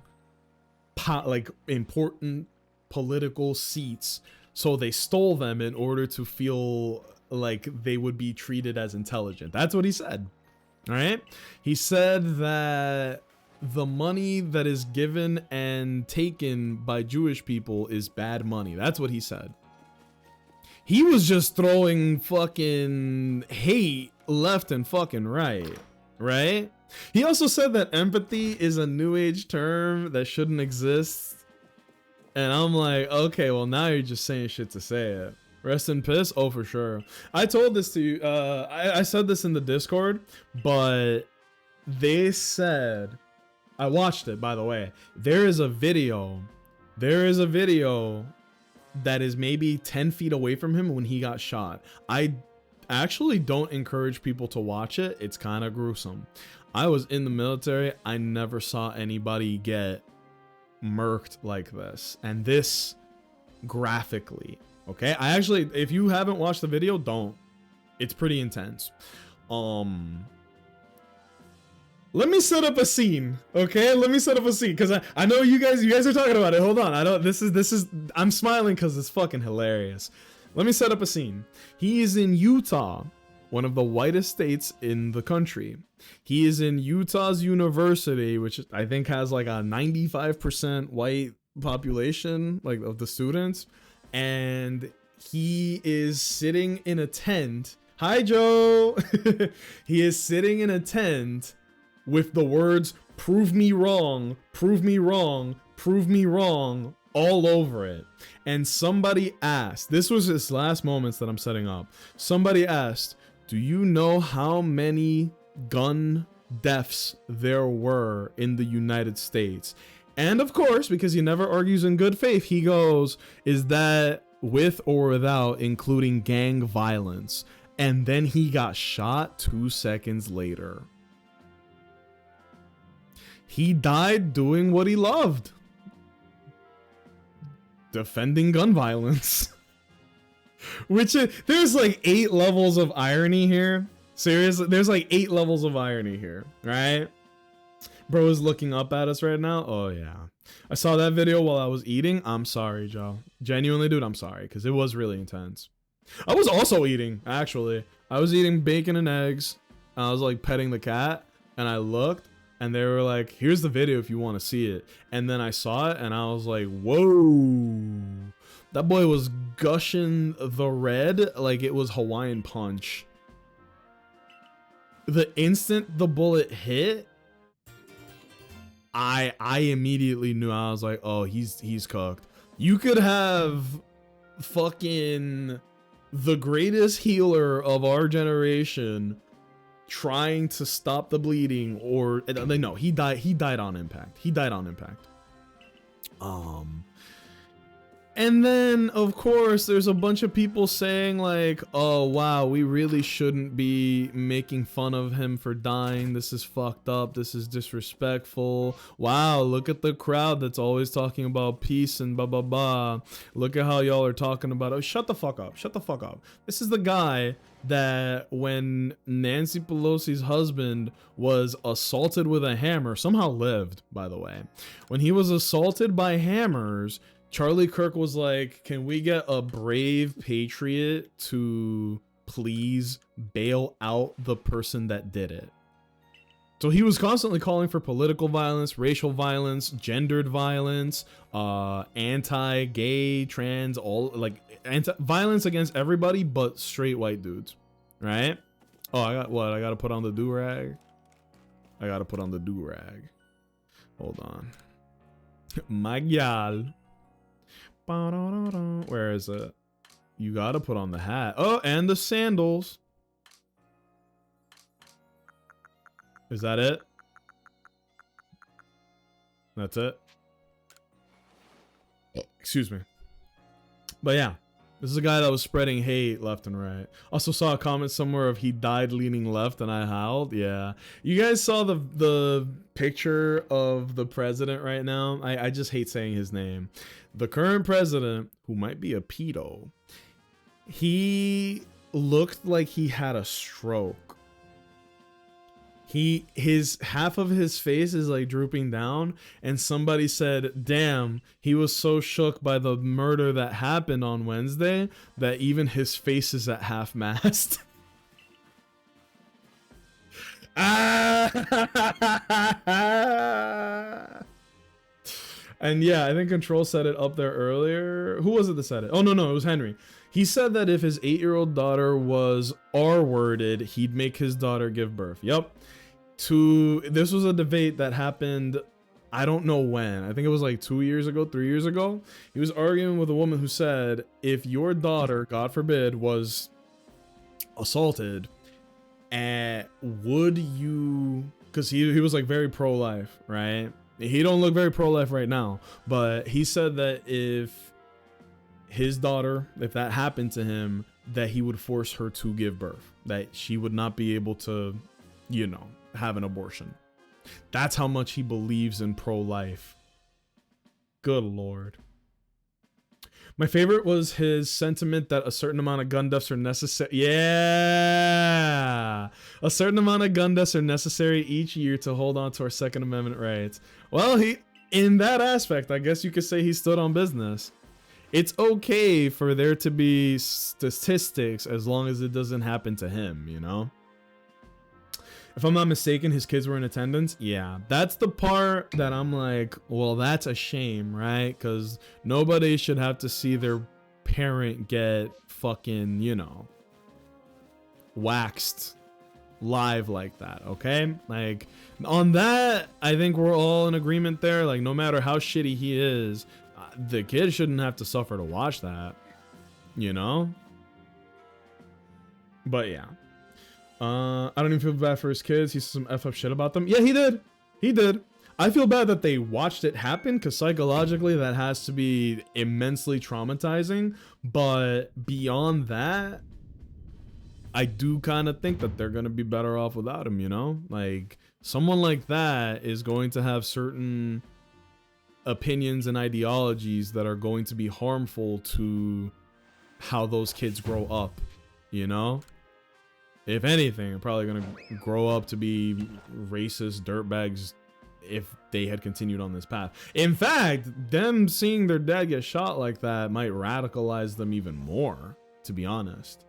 like important political seats. So they stole them in order to feel like they would be treated as intelligent. That's what he said. All right. He said that the money that is given and taken by Jewish people is bad money. That's what he said. He was just throwing fucking hate left and fucking right, right? He also said that empathy is a new age term that shouldn't exist. And I'm like, okay, well now you're just saying shit to say it. Rest in piss? Oh, for sure. I told this to you. I said this in the Discord, but they said, I watched it, by the way. There is a video that is maybe 10 feet away from him when he got shot. I actually don't encourage people to watch it. It's kind of gruesome. I was in the military. I never saw anybody get murked like this. And this graphically, okay? I actually, if you haven't watched the video, don't. It's pretty intense. Let me set up a scene, okay? Let me set up a scene, because I know you guys are talking about it. Hold on. I'm smiling because it's fucking hilarious. Let me set up a scene. He is in Utah, one of the whitest states in the country. He is in Utah's university, which I think has like a 95% white population, like of the students. And he is sitting in a tent. Hi, Joe. He is sitting in a tent with the words, prove me wrong, prove me wrong, prove me wrong, all over it. And somebody asked, this was his last moments that I'm setting up. Somebody asked, do you know how many gun deaths there were in the United States? And of course, because he never argues in good faith, he goes, is that with or without including gang violence. And then he got shot 2 seconds later. He died doing what he loved. Defending gun violence. Which there's like 8 levels of irony here. Seriously, there's like 8 levels of irony here, right? Bro is looking up at us right now. Oh yeah. I saw that video while I was eating. I'm sorry, Joe. Genuinely, dude, I'm sorry, because it was really intense. I was also eating, actually. I was eating bacon and eggs. And I was like petting the cat, and I looked, and they were like, here's the video if you want to see it. And then I saw it, and I was like, whoa. That boy was gushing the red like it was Hawaiian Punch. The instant the bullet hit, I immediately knew. I was like, oh, he's cooked. You could have fucking the greatest healer of our generation trying to stop the bleeding, or no, he died on impact. He died on impact. And then, of course, there's a bunch of people saying like, oh, wow, we really shouldn't be making fun of him for dying. This is fucked up. This is disrespectful. Wow, look at the crowd that's always talking about peace and blah, blah, blah. Look at how y'all are talking about, oh, shut the fuck up. Shut the fuck up. This is the guy that when Nancy Pelosi's husband was assaulted with a hammer, somehow lived, by the way. When he was assaulted by hammers, Charlie Kirk was like, can we get a brave patriot to please bail out the person that did it? So he was constantly calling for political violence, racial violence, gendered violence, anti-gay, trans, all like violence against everybody but straight white dudes, right? Oh, I gotta put on the do-rag. I gotta put on the do-rag. Hold on. My gal. Where is it? You gotta put on the hat. Oh, and the sandals. Is that it? That's it? Excuse me. But yeah, this is a guy that was spreading hate left and right. Also saw a comment somewhere of he died leaning left and I howled. Yeah. You guys saw the picture of the president right now? I just hate saying his name. The current president, who might be a pedo, he looked like he had a stroke. His half of his face is like drooping down, and somebody said, damn, he was so shook by the murder that happened on Wednesday that even his face is at half mast. And yeah, I think Control said it up there earlier. Who was it that said it? Oh, no, it was Henry. He said that if his 8-year-old daughter was R-worded, he'd make his daughter give birth. Yep. This was a debate that happened, I don't know when. I think it was like 2 years ago, 3 years ago. He was arguing with a woman who said, if your daughter, God forbid, was assaulted, would you... Because he was like very pro-life, right? He don't look very pro-life right now, but he said that if his daughter, if that happened to him, that he would force her to give birth, that she would not be able to, you know, have an abortion. That's how much he believes in pro-life. Good Lord. My favorite was his sentiment that a certain amount of gun deaths are necessary. Yeah. A certain amount of gun deaths are necessary each year to hold on to our Second Amendment rights. Well, in that aspect, I guess you could say he stood on business. It's okay for there to be statistics as long as it doesn't happen to him, you know? If I'm not mistaken, his kids were in attendance. Yeah, that's the part that I'm like, well, that's a shame, right? Because nobody should have to see their parent get fucking, you know, waxed live like that, okay? Like, on that, I think we're all in agreement there. Like, no matter how shitty he is, the kid shouldn't have to suffer to watch that, you know? But yeah. I don't even feel bad for his kids. He said some F up shit about them. Yeah, he did. He did. I feel bad that they watched it happen, because psychologically that has to be immensely traumatizing. But beyond that, I do kind of think that they're going to be better off without him, you know? Like, someone like that is going to have certain opinions and ideologies that are going to be harmful to how those kids grow up, you know? If anything, they're probably going to grow up to be racist dirtbags if they had continued on this path. In fact, them seeing their dad get shot like that might radicalize them even more, to be honest.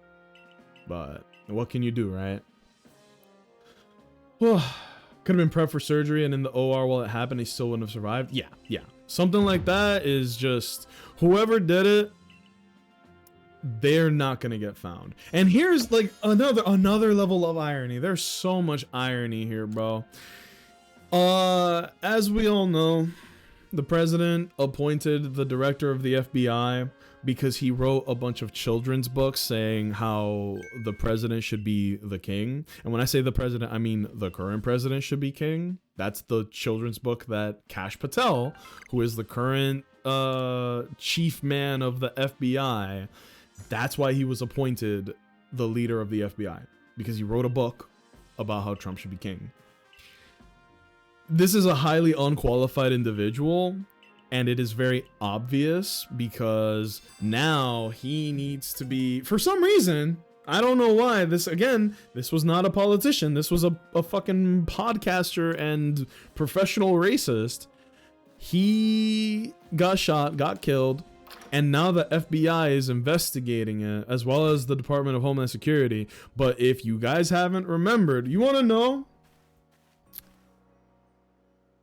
But what can you do, right? Well, could have been prepped for surgery and in the OR while it happened, he still wouldn't have survived. Yeah. Something like that is just, whoever did it, they're not gonna get found. And here's like another level of irony. There's so much irony here, bro. As we all know, the president appointed the director of the FBI because he wrote a bunch of children's books saying how the president should be the king. And when I say the president, I mean the current president should be king. That's the children's book that Kash Patel, who is the current chief man of the FBI, that's why he was appointed the leader of the FBI, because he wrote a book about how Trump should be king. This is a highly unqualified individual, and it is very obvious because now he needs to be, for some reason, I don't know why, this was not a politician, this was a fucking podcaster and professional racist. He got shot, got killed, and now the FBI is investigating it, as well as the Department of Homeland Security. But if you guys haven't remembered, you want to know?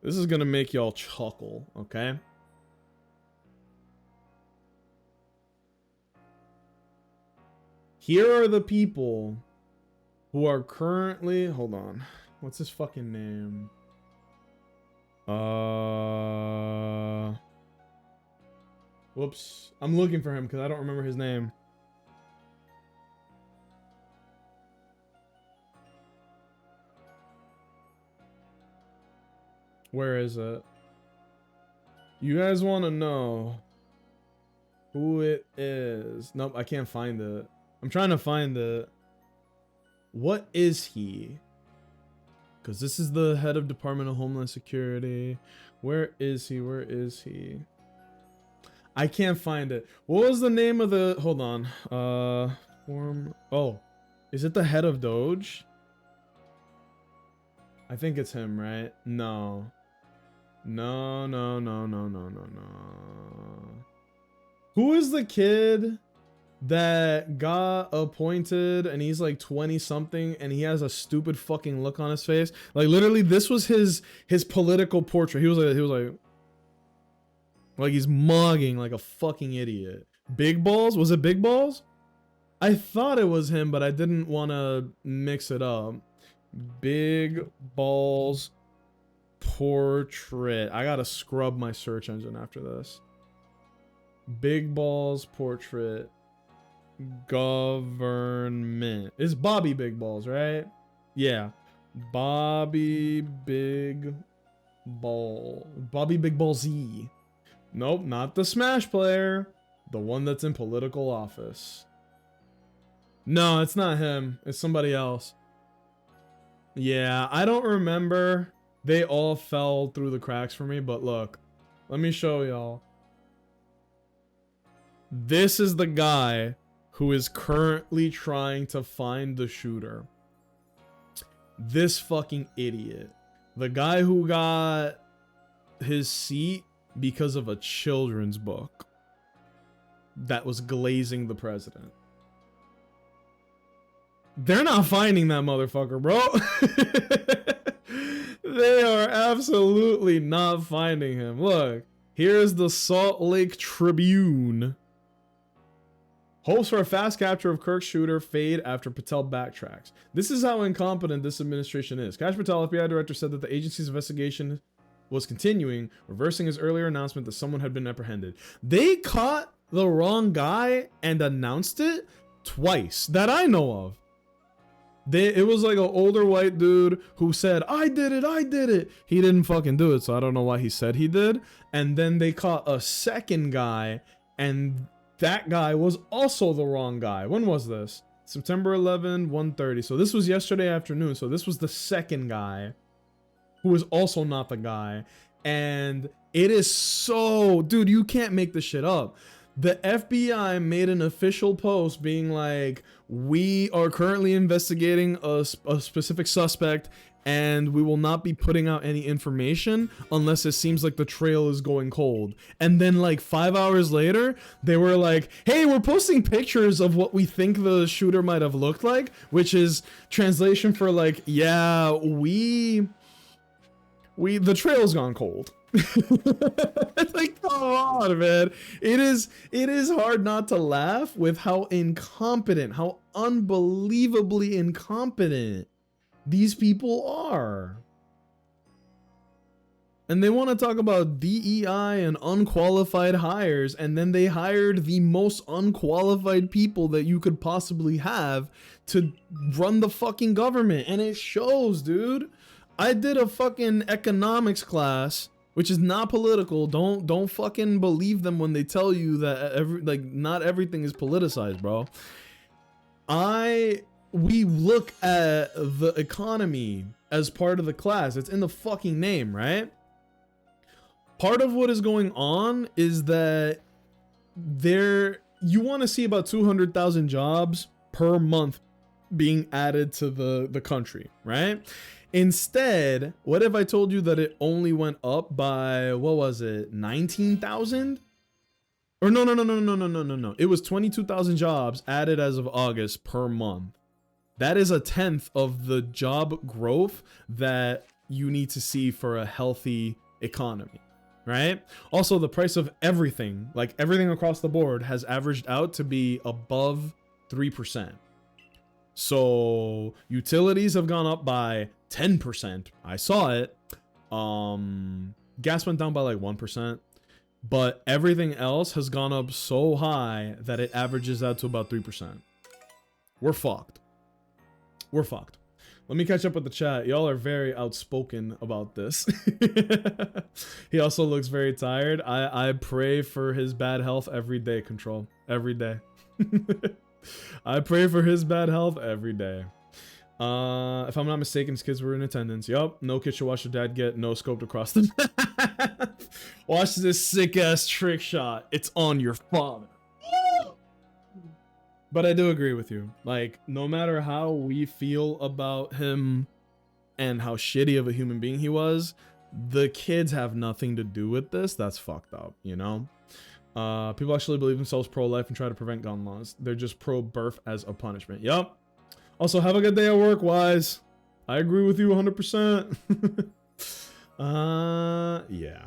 This is going to make y'all chuckle, okay? Here are the people who are currently... Hold on. What's his fucking name? Whoops. I'm looking for him because I don't remember his name. Where is it? You guys want to know who it is? Nope, I can't find it. I'm trying to find it. What is he? Because this is the head of Department of Homeland Security. Where is he? Where is he? I can't find it. What was the name of the... Hold on. Oh. Is it the head of Doge? I think it's him, right? No. No. Who is the kid that got appointed and he's like 20 something and he has a stupid fucking look on his face? Like literally this was his political portrait. He was like he's mugging like a fucking idiot. Big Balls? Was it Big Balls? I thought it was him, but I didn't want to mix it up. Big Balls portrait. I gotta scrub my search engine after this. Big Balls portrait. Government. It's Bobby Big Balls, right? Yeah. Bobby Big Ball. Bobby Big Ball Z. Nope, not the Smash player. The one that's in political office. No, it's not him. It's somebody else. Yeah, I don't remember. They all fell through the cracks for me, but look. Let me show y'all. This is the guy who is currently trying to find the shooter. This fucking idiot. The guy who got his seat because of a children's book that was glazing the president. They're not finding that motherfucker, bro. They are absolutely not finding him. Look, here's the Salt Lake Tribune. Hopes for a fast capture of Kirk's shooter fade after Patel backtracks. This is how incompetent this administration is. Kash Patel, FBI director, said that the agency's investigation was continuing, reversing his earlier announcement that someone had been apprehended. They caught the wrong guy and announced it twice that I know of. It was like an older white dude who said, I did it. He didn't fucking do it, so I don't know why he said he did. And then they caught a second guy, and that guy was also the wrong guy. When was this? September 11, 1:30. So this was yesterday afternoon. So this was the second guy who was also not the guy. And it is so, dude, you can't make this shit up. The FBI made an official post being like, we are currently investigating a specific suspect, and we will not be putting out any information unless it seems like the trail is going cold. And then like 5 hours later, they were like, hey, we're posting pictures of what we think the shooter might have looked like, which is translation for like, yeah, the trail's gone cold. It's like, come on, man. It is hard not to laugh with how incompetent, how unbelievably incompetent these people are. And they want to talk about DEI and unqualified hires, and then they hired the most unqualified people that you could possibly have to run the fucking government. And it shows, dude. I did a fucking economics class, which is not political. Don't fucking believe them when they tell you that not everything is politicized, bro. We look at the economy as part of the class. It's in the fucking name, right? Part of what is going on is that you want to see about 200,000 jobs per month being added to the country, right? Instead, what if I told you that it only went up by, what was it, 19,000? Or no. It was 22,000 jobs added as of August per month. That is a tenth of the job growth that you need to see for a healthy economy, right? Also, the price of everything, like everything across the board, has averaged out to be above 3%. So utilities have gone up by 10%. I saw it. Gas went down by like 1%, but everything else has gone up so high that it averages out to about 3%. We're fucked. We're fucked. Let me catch up with the chat. Y'all are very outspoken about this. He also looks very tired. I pray for his bad health every day, Control. Every day. I pray for his bad health every day. If I'm not mistaken, his kids were in attendance. Yup. No kid should watch their dad get no scoped across the map. Watch this sick ass trick shot. It's on your father. But I do agree with you. Like, no matter how we feel about him and how shitty of a human being he was, the kids have nothing to do with this. That's fucked up, you know? People actually believe themselves pro-life and try to prevent gun laws. They're just pro-birth as a punishment. Yup. Also, have a good day at work, Wise. I agree with you 100%. Yeah.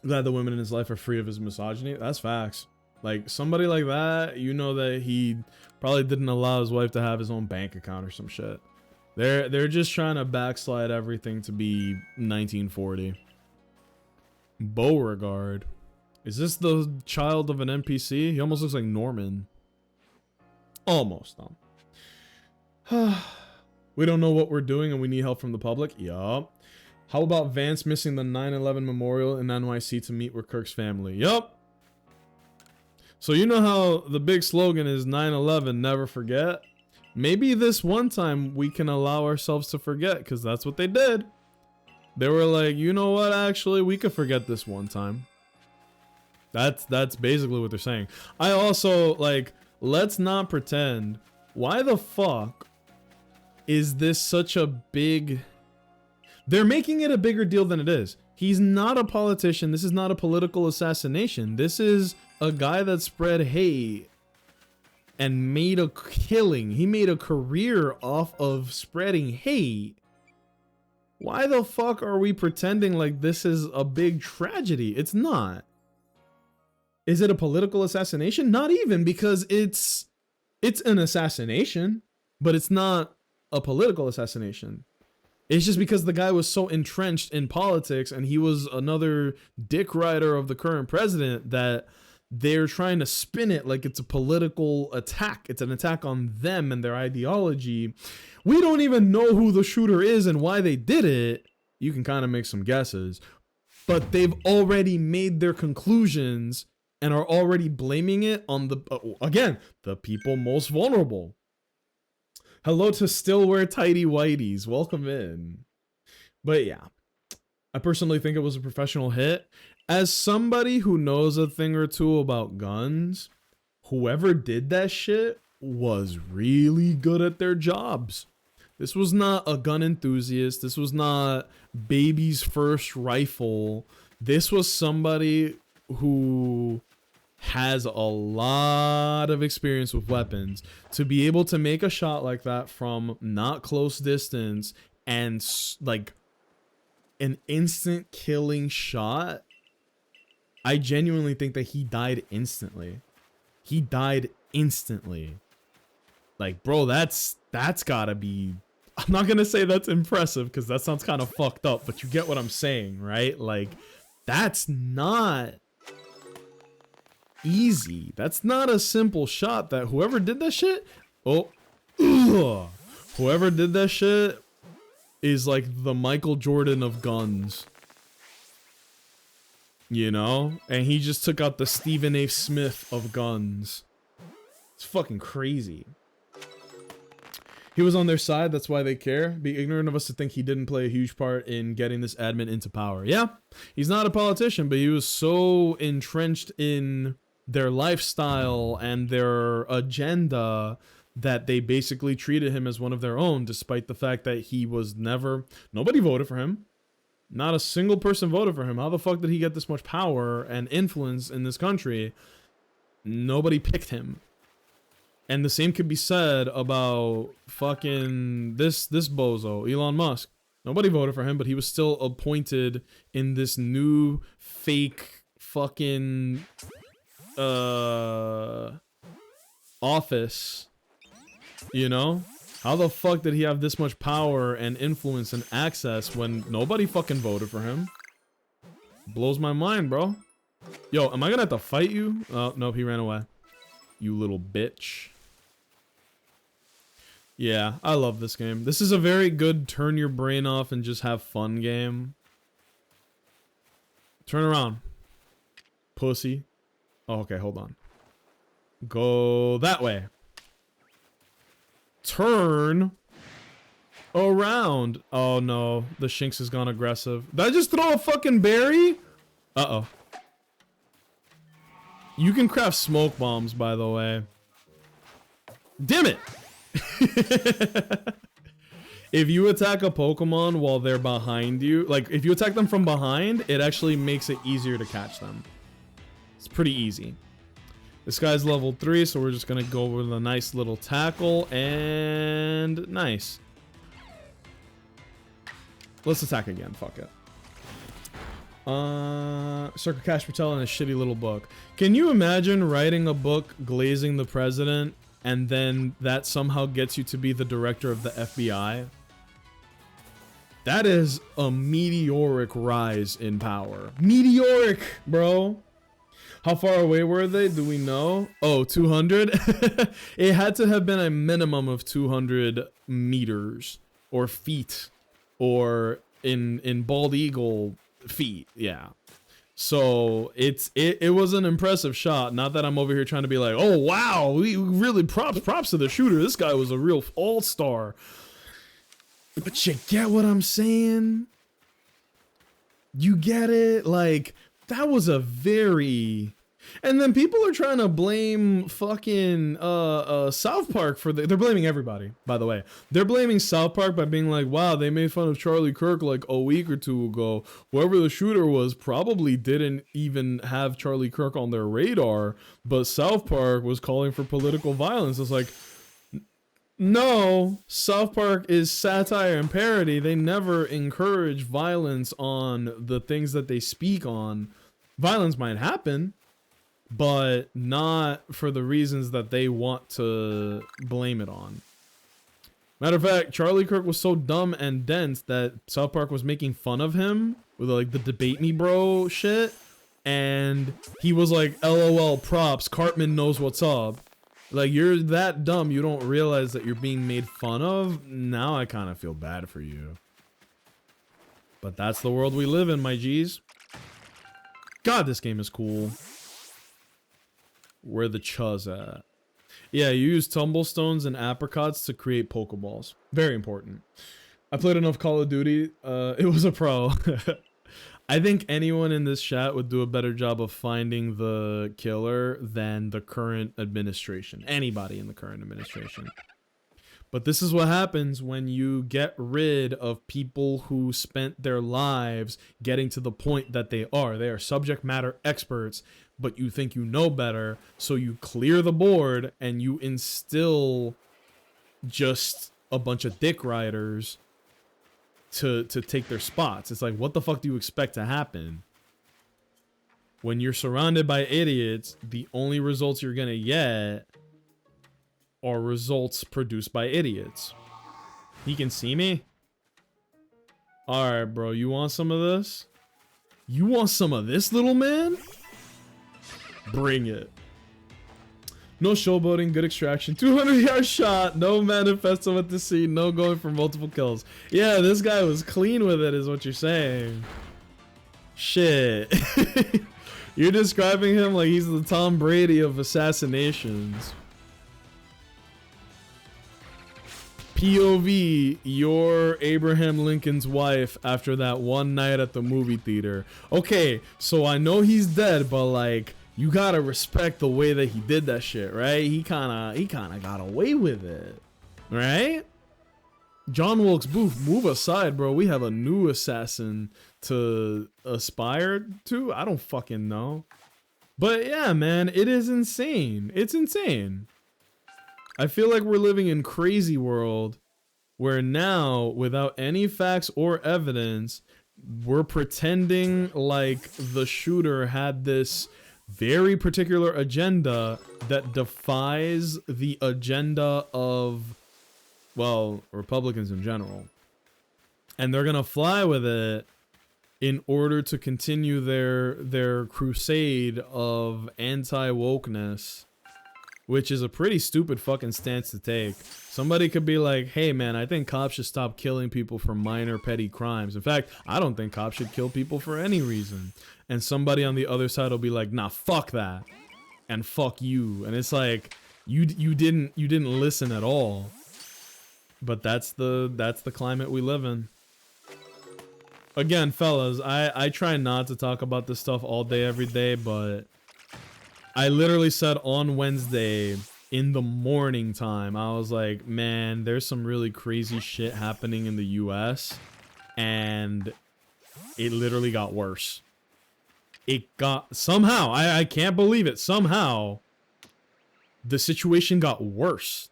Glad the women in his life are free of his misogyny. That's facts. Like, somebody like that, you know that he probably didn't allow his wife to have his own bank account or some shit. They're just trying to backslide everything to be 1940. Beauregard. Is this the child of an NPC? He almost looks like Norman. Almost, though. We don't know what we're doing and we need help from the public. Yup. How about Vance missing the 9/11 memorial in NYC to meet with Kirk's family? Yup. So you know how the big slogan is 9/11, never forget? Maybe this one time we can allow ourselves to forget, because that's what they did. They were like, you know what, actually, we could forget this one time. That's basically what they're saying. I also, like, let's not pretend. Why the fuck is this such a big... They're making it a bigger deal than it is. He's not a politician. This is not a political assassination. This is a guy that spread hate and made a killing. He made a career off of spreading hate. Why the fuck are we pretending like this is a big tragedy? It's not. Is it a political assassination? Not even, because it's an assassination, but it's not a political assassination. It's just because the guy was so entrenched in politics and he was another dick rider of the current president that they're trying to spin it like it's a political attack. It's an attack on them and their ideology. We don't even know who the shooter is and why they did it. You can kind of make some guesses, but they've already made their conclusions and are already blaming it on the, again, the people most vulnerable. Hello to Still Wear Tidy Whiteys. Welcome in. But yeah, I personally think it was a professional hit. As somebody who knows a thing or two about guns, whoever did that shit was really good at their jobs. This was not a gun enthusiast. This was not baby's first rifle. This was somebody who has a lot of experience with weapons. To be able to make a shot like that from not close distance and like an instant killing shot, I genuinely think that he died instantly. He died instantly. Like, bro, that's gotta be, I'm not gonna say that's impressive because that sounds kind of fucked up, but you get what I'm saying, right? Like, that's not easy. That's not a simple shot. That whoever did that shit, whoever did that shit is like the Michael Jordan of guns. You know? And he just took out the Stephen A. Smith of guns. It's fucking crazy. He was on their side, that's why they care. Be ignorant of us to think he didn't play a huge part in getting this admin into power. Yeah, he's not a politician, but he was so entrenched in their lifestyle and their agenda that they basically treated him as one of their own, despite the fact that he was nobody voted for him. Not a single person voted for him. How the fuck did he get this much power and influence in this country? Nobody picked him. And the same could be said about fucking this bozo, Elon Musk. Nobody voted for him, but he was still appointed in this new fake fucking office. You know? How the fuck did he have this much power and influence and access when nobody fucking voted for him? Blows my mind, bro. Yo, am I gonna have to fight you? Oh, no, he ran away. You little bitch. Yeah, I love this game. This is a very good turn your brain off and just have fun game. Turn around. Pussy. Oh, okay, hold on. Go that way. Turn around. Oh no, the Shinx has gone aggressive. Did I just throw a fucking berry? Uh-oh. You can craft smoke bombs, by the way. Damn it! If you attack a Pokemon while they're behind you, like if you attack them from behind, it actually makes it easier to catch them. It's pretty easy. This guy's level 3, so we're just gonna go with a nice little tackle, and nice. Let's attack again, fuck it. Circle Cash Patel in a shitty little book. Can you imagine writing a book glazing the president, and then that somehow gets you to be the director of the FBI? That is a meteoric rise in power. Meteoric, bro. How far away were they? Do we know? Oh, 200? It had to have been a minimum of 200 meters or feet, or in Bald Eagle, feet. Yeah. So it was an impressive shot. Not that I'm over here trying to be like, oh wow, we really props to the shooter. This guy was a real all-star. But you get what I'm saying? You get it? Like, that was a very... And then people are trying to blame fucking South Park for they're blaming everybody, by the way. They're blaming South Park by being like, wow, they made fun of Charlie Kirk like a week or two ago. Whoever the shooter was probably didn't even have Charlie Kirk on their radar, but South Park was calling for political violence. It's like, no, South Park is satire and parody. They never encourage violence on the things that they speak on. Violence might happen, but not for the reasons that they want to blame it on. Matter of fact, Charlie Kirk was so dumb and dense that South Park was making fun of him with like the debate me bro shit. and he was like, LOL props, Cartman knows what's up. Like, you're that dumb, you don't realize that you're being made fun of? Now I kind of feel bad for you. But that's the world we live in, my G's. God, this game is cool. Where the chuz at? Yeah, you use tumblestones and apricots to create Pokeballs. Very important. I played enough Call of Duty. It was a pro. I think anyone in this chat would do a better job of finding the killer than the current administration. Anybody in the current administration. But this is what happens when you get rid of people who spent their lives getting to the point that they are. They are subject matter experts, but you think you know better, so you clear the board and you instill just a bunch of dick riders to take their spots. It's like, what the fuck do you expect to happen? When you're surrounded by idiots, the only results you're gonna get are results produced by idiots. He can see me? Alright, bro, you want some of this? You want some of this, little man? Bring it. No showboating, good extraction, 200-yard shot, no manifesto at the scene, no going for multiple kills. Yeah, this guy was clean with it is what you're saying. Shit. You're describing him like he's the Tom Brady of assassinations. POV, you're Abraham Lincoln's wife after that one night at the movie theater. Okay, so I know he's dead, but like, you gotta respect the way that he did that shit, right? He kinda got away with it, right? John Wilkes Booth, move aside, bro. We have a new assassin to aspire to. I don't fucking know. But yeah, man, it is insane. It's insane. I feel like we're living in crazy world where now, without any facts or evidence, we're pretending like the shooter had this very particular agenda that defies the agenda of, well, Republicans in general. And they're gonna fly with it in order to continue their crusade of anti-wokeness, which is a pretty stupid fucking stance to take. Somebody could be like, hey man, I think cops should stop killing people for minor petty crimes. In fact, I don't think cops should kill people for any reason. And somebody on the other side will be like, nah, fuck that. And fuck you. And it's like, you didn't listen at all. But that's the climate we live in. Again, fellas, I try not to talk about this stuff all day, every day, but I literally said on Wednesday in the morning time, I was like, man, there's some really crazy shit happening in the US, and it literally got worse. It got, somehow, I can't believe it, somehow, the situation got worse.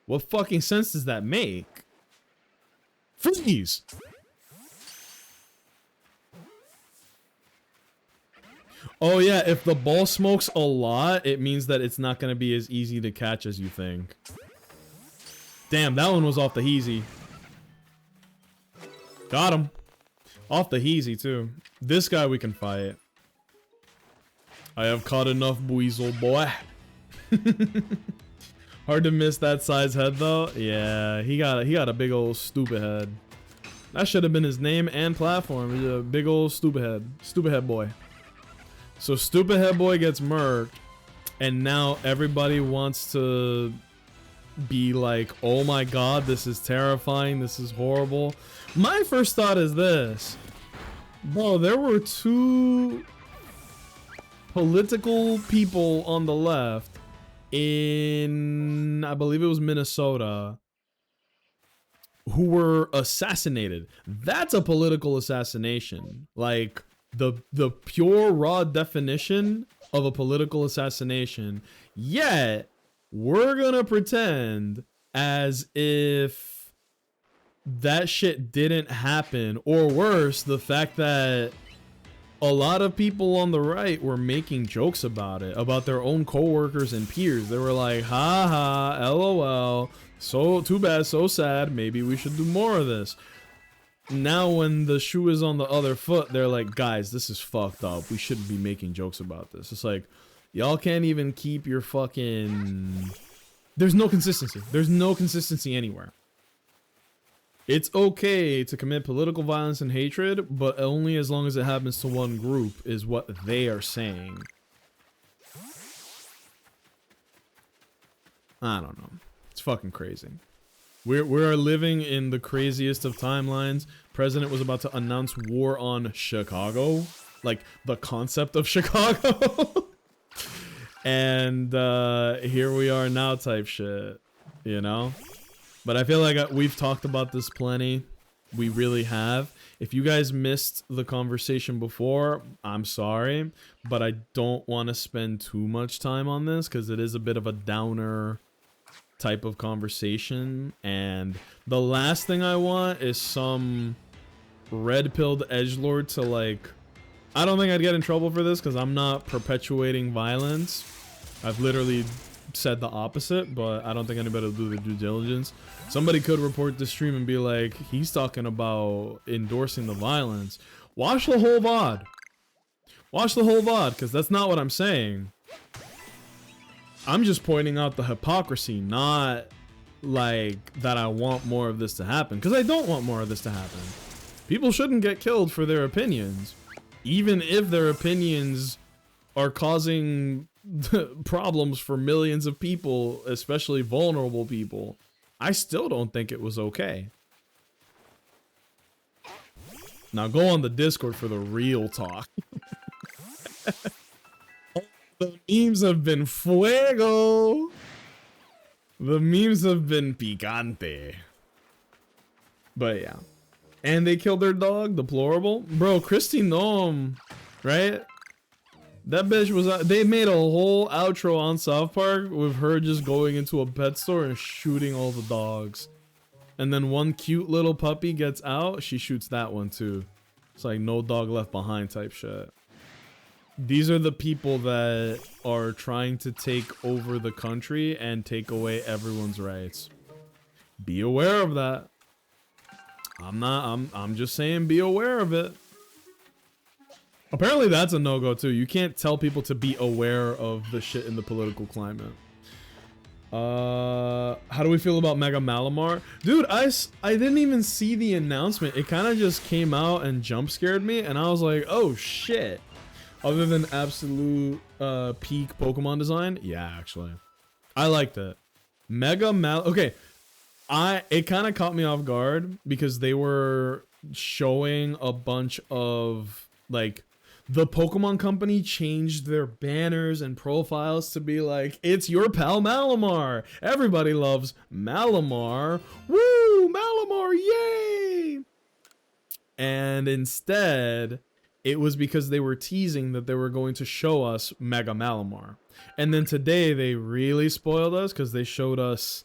What fucking sense does that make? Freeze! Oh yeah, if the ball smokes a lot, it means that it's not going to be as easy to catch as you think. Damn, that one was off the heezy. Got him. Off the heezy, too. This guy we can fight. I have caught enough Buizel, boy. Hard to miss that size head, though. Yeah, he got a big old stupid head. That should have been his name and platform. He's a big old stupid head. Stupid head boy. So Stupid Head Boy gets murked, and now everybody wants to be like, oh my god, this is terrifying, this is horrible. My first thought is this. Bro, there were two political people on the left in, I believe it was Minnesota, who were assassinated. That's a political assassination. Like, the pure raw definition of a political assassination. Yet we're gonna pretend as if that shit didn't happen, or worse, the fact that a lot of people on the right were making jokes about it, about their own coworkers and peers. They were like, ha ha, lol, so too bad, so sad, maybe we should do more of this. now when the shoe is on the other foot, they're like, guys, this is fucked up. We shouldn't be making jokes about this. It's like, y'all can't even keep your fucking... There's no consistency. There's no consistency anywhere. It's okay to commit political violence and hatred, but only as long as it happens to one group is what they are saying. I don't know. It's fucking crazy. We are living in the craziest of timelines. President was about to announce war on Chicago. Like, the concept of Chicago. And here we are now type shit. You know? But I feel like we've talked about this plenty. We really have. If you guys missed the conversation before, I'm sorry. But I don't want to spend too much time on this because it is a bit of a downer type of conversation. And the last thing I want is some red-pilled edgelord to like... I don't think I'd get in trouble for this because I'm not perpetuating violence. I've literally said the opposite, but I don't think anybody will do their due diligence. Somebody could report this stream and be like, he's talking about endorsing the violence. Watch the whole VOD. Watch the whole VOD, because that's not what I'm saying. I'm just pointing out the hypocrisy, not like that I want more of this to happen, because I don't want more of this to happen. People shouldn't get killed for their opinions, even if their opinions are causing problems for millions of people, especially vulnerable people. I still don't think it was okay. Now go on the Discord for the real talk. The memes have been fuego. The memes have been picante. But yeah. And they killed their dog, deplorable. Bro, Christy Noam, right? That bitch was... They made a whole outro on South Park with her just going into a pet store and shooting all the dogs. And then one cute little puppy gets out, she shoots that one too. It's like no dog left behind type shit. These are the people that are trying to take over the country and take away everyone's rights. Be aware of that. I'm just saying be aware of it. Apparently that's a no-go too. You can't tell people to be aware of the shit in the political climate. How do we feel about Mega Malamar? Dude, I didn't even see the announcement. It kind of just came out and jump scared me and I was like, oh shit. Other than absolute peak Pokemon design, yeah, actually. I liked it. Okay. It kind of caught me off guard because they were showing a bunch of like the Pokemon Company changed their banners and profiles to be like, it's your pal Malamar. Everybody loves Malamar. Woo, Malamar, yay! And instead, it was because they were teasing that they were going to show us Mega Malamar. And then today, they really spoiled us because they showed us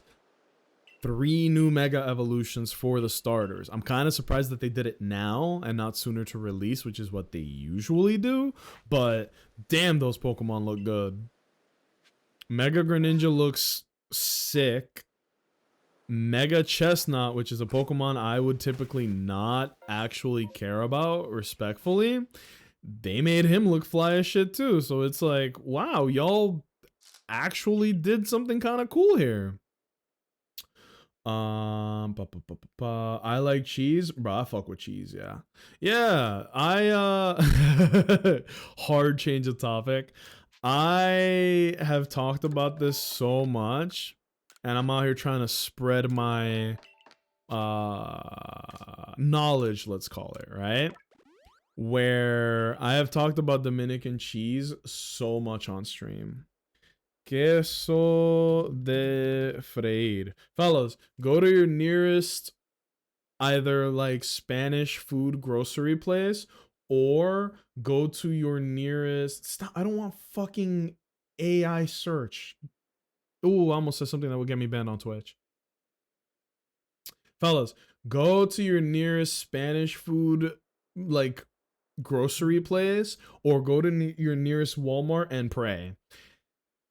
3 new Mega Evolutions for the starters. I'm kind of surprised that they did it now and not sooner to release, which is what they usually do. But damn, those Pokemon look good. Mega Greninja looks sick. Mega Chestnut, which is a Pokemon I would typically not actually care about, respectfully, they made him look fly as shit too. So it's like, wow, y'all actually did something kind of cool here. I like cheese, bro. I fuck with cheese. Yeah. Hard change of topic. I have talked about this so much, and I'm out here trying to spread my knowledge, let's call it, right? Where I have talked about Dominican cheese so much on stream. Queso de freír. Fellas, go to your nearest either like Spanish food grocery place or go to your nearest... Stop, I don't want fucking AI search. Ooh, I almost said something that would get me banned on Twitch. Fellas, go to your nearest Spanish food like grocery place or go to your nearest Walmart and pray.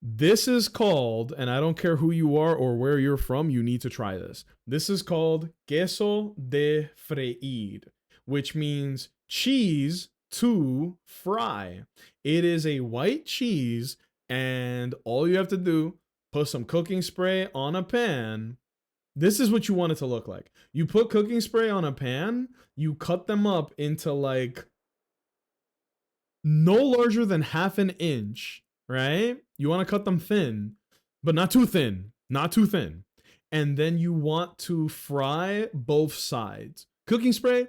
This is called, and I don't care who you are or where you're from, you need to try this. This is called queso de freír, which means cheese to fry. It is a white cheese, and all you have to do, put some cooking spray on a pan. This is what you want it to look like. You put cooking spray on a pan, you cut them up into like no larger than half an inch, right? You want to cut them thin, but not too thin, not too thin. And then you want to fry both sides. Cooking spray,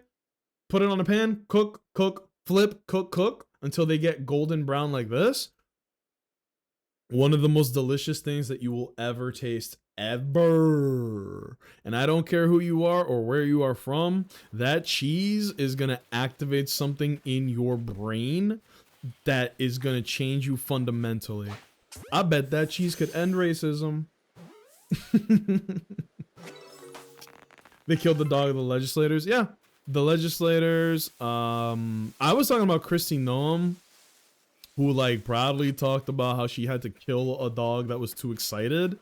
put it on a pan, cook, cook, flip, cook, cook until they get golden brown like this. One of the most delicious things that you will ever taste ever. And I don't care who you are or where you are from, that cheese is going to activate something in your brain that is going to change you fundamentally. I bet that cheese could end racism. They killed the dog of the legislators. Yeah, the legislators. I was talking about Kristi Noem, who like proudly talked about how she had to kill a dog that was too excited.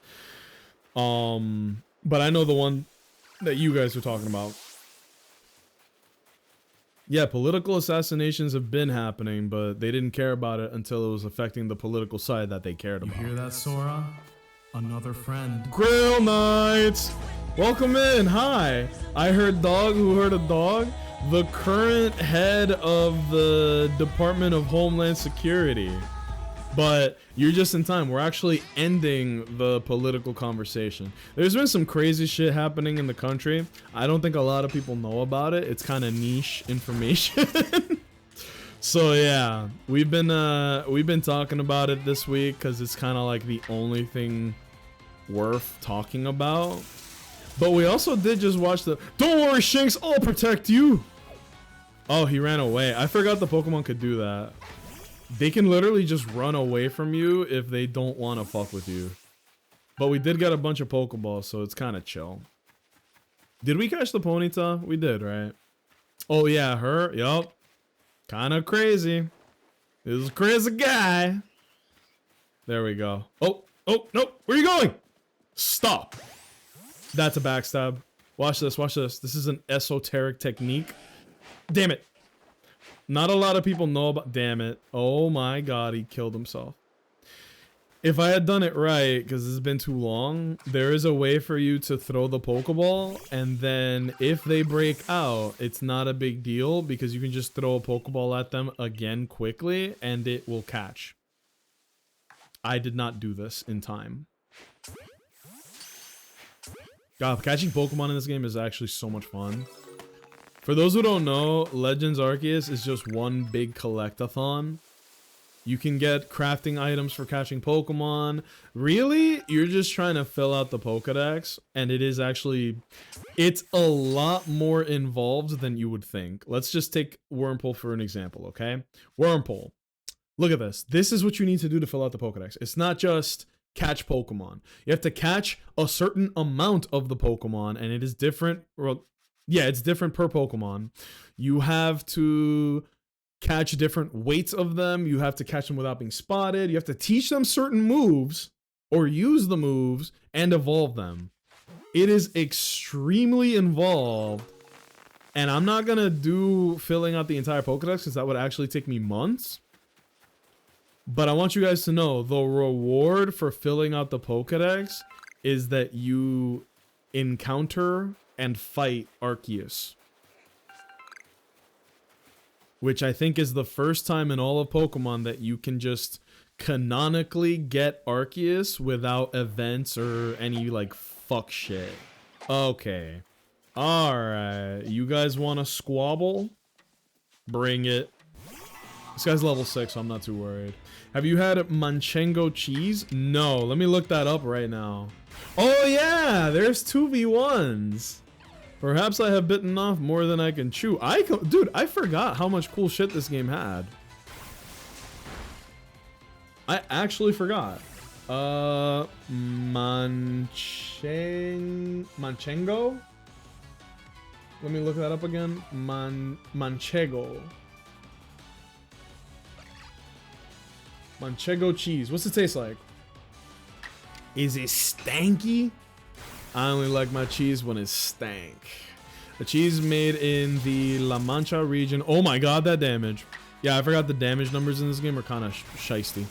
But I know the one that you guys are talking about. Yeah, political assassinations have been happening, but they didn't care about it until it was affecting the political side that they cared about. You hear that, Sora? Another friend. Grill Knights! Welcome in, hi! I heard dog who heard a dog. The current head of the Department of Homeland Security. But you're just in time. We're actually ending the political conversation. There's been some crazy shit happening in the country. I don't think a lot of people know about it. It's kind of niche information. So yeah, we've been talking about it this week because it's kind of like the only thing worth talking about. But we also did just watch the. Don't worry, Shinx, I'll protect you. Oh, he ran away. I forgot the Pokemon could do that. They can literally just run away from you if they don't want to fuck with you. But we did get a bunch of Pokeballs, so it's kind of chill. Did we catch the Ponyta? We did, right? Oh yeah, her. Yup. Kind of crazy. This is a crazy guy. There we go. Oh, no. Where are you going? Stop. That's a backstab. Watch this, watch this. This is an esoteric technique. Damn it. Not a lot of people know about. Damn it. Oh my god, he killed himself. If I had done it right, because it's been too long, there is a way for you to throw the Pokeball, and then if they break out, it's not a big deal because you can just throw a Pokeball at them again quickly and it will catch. I did not do this in time. God, catching Pokemon in this game is actually so much fun. For those who don't know, Legends Arceus is just one big collectathon. You can get crafting items for catching Pokemon. Really, you're just trying to fill out the Pokedex, and it is actually, it's a lot more involved than you would think. Let's just take Wurmple for an example, okay? Wurmple. Look at this. This is what you need to do to fill out the Pokedex. It's not just catch Pokemon. You have to catch a certain amount of the Pokemon, and it is different. Well, yeah, it's different per Pokemon. You have to catch different weights of them. You have to catch them without being spotted. You have to teach them certain moves or use the moves and evolve them. It is extremely involved. And I'm not going to do filling out the entire Pokedex because that would actually take me months. But I want you guys to know the reward for filling out the Pokedex is that you encounter and fight Arceus. Which I think is the first time in all of Pokemon that you can just canonically get Arceus without events or any like fuck shit. Okay. Alright. You guys want to squabble? Bring it. This guy's level 6, so I'm not too worried. Have you had Manchengo cheese? No. Let me look that up right now. Oh yeah! There's 2v1s. Perhaps I have bitten off more than I can chew. Dude, I forgot how much cool shit this game had. I actually forgot. Manchengo? Let me look that up again. Manchego. Manchego cheese. What's it taste like? Is it stanky? I only like my cheese when it's stank. The cheese made in the La Mancha region. Oh my god, that damage. Yeah, I forgot the damage numbers in this game are kind of shiesty.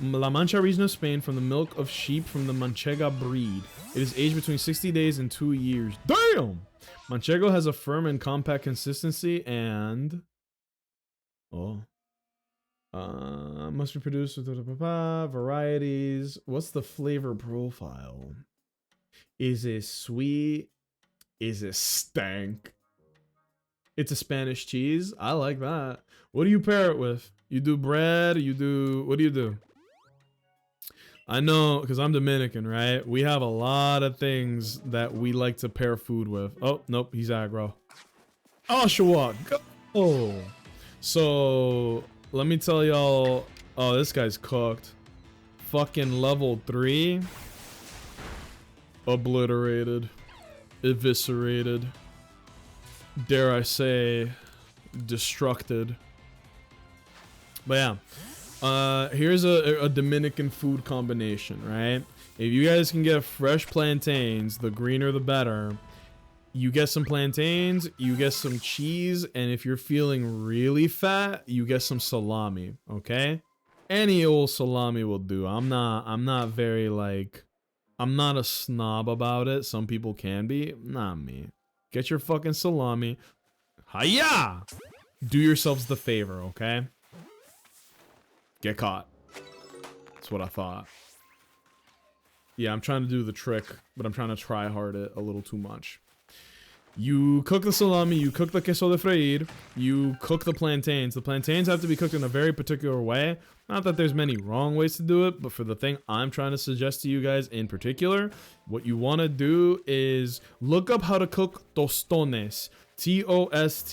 La Mancha region of Spain, from the milk of sheep from the Manchega breed. It is aged between 60 days and 2 years. Damn! Manchego has a firm and compact consistency and... Oh. Must be produced with varieties. What's the flavor profile? Is it sweet? Is it stank? It's a Spanish cheese. I like that. What do you pair it with? You do bread? You do... What do you do? I know, because I'm Dominican, right? We have a lot of things that we like to pair food with. Oh, nope. He's aggro. Oh, Shawak. Oh. So, let me tell y'all. Oh, this guy's cooked. Fucking level 3. Obliterated. Eviscerated. Dare I say, destructed. But yeah, here's a Dominican food combination, right? If you guys can get fresh plantains, the greener the better. You get some plantains, you get some cheese, and if you're feeling really fat, you get some salami, okay? Any old salami will do. I'm not very like, I'm not a snob about it. Some people can be, not me. Get your fucking salami. Hiya! Do yourselves the favor, okay? Get caught. That's what I thought. Yeah, I'm trying to do the trick, but I'm trying to try hard it a little too much. You cook the salami, you cook the queso de freír, you cook the plantains. The plantains have to be cooked in a very particular way. Not that there's many wrong ways to do it, but for the thing I'm trying to suggest to you guys in particular, what you want to do is look up how to cook tostones. Tostones.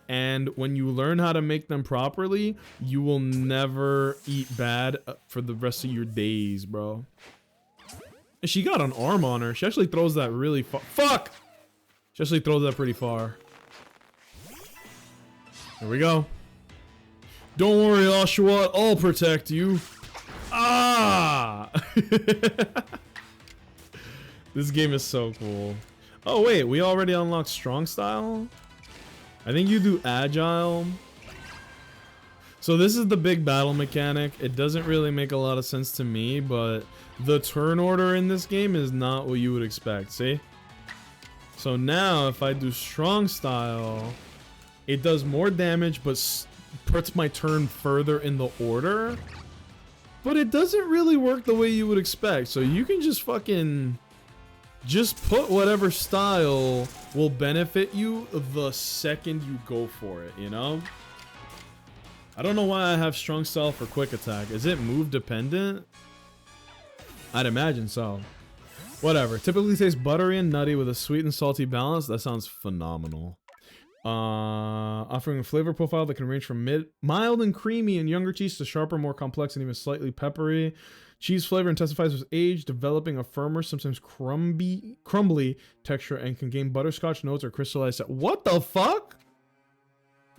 And when you learn how to make them properly, you will never eat bad for the rest of your days, bro. And she got an arm on her. She actually throws that really far. Fuck! She actually throws that pretty far. There we go. Don't worry, Oshawott. I'll protect you. Ah! This game is so cool. Oh, wait. We already unlocked Strong Style? I think you do Agile. So this is the big battle mechanic. It doesn't really make a lot of sense to me, but the turn order in this game is not what you would expect, see? So now if I do Strong Style, it does more damage but puts my turn further in the order. But it doesn't really work the way you would expect. So you can just fucking... just put whatever style will benefit you the second you go for it, you know? I don't know why I have Strong Style for Quick Attack. Is it move dependent? I'd imagine so. Whatever. Typically tastes buttery and nutty with a sweet and salty balance. That sounds phenomenal. Offering a flavor profile that can range from mild and creamy and younger cheese to sharper, more complex, and even slightly peppery. Cheese flavor intensifies with age, developing a firmer, sometimes crumbly texture, and can gain butterscotch notes or crystallized. What the fuck?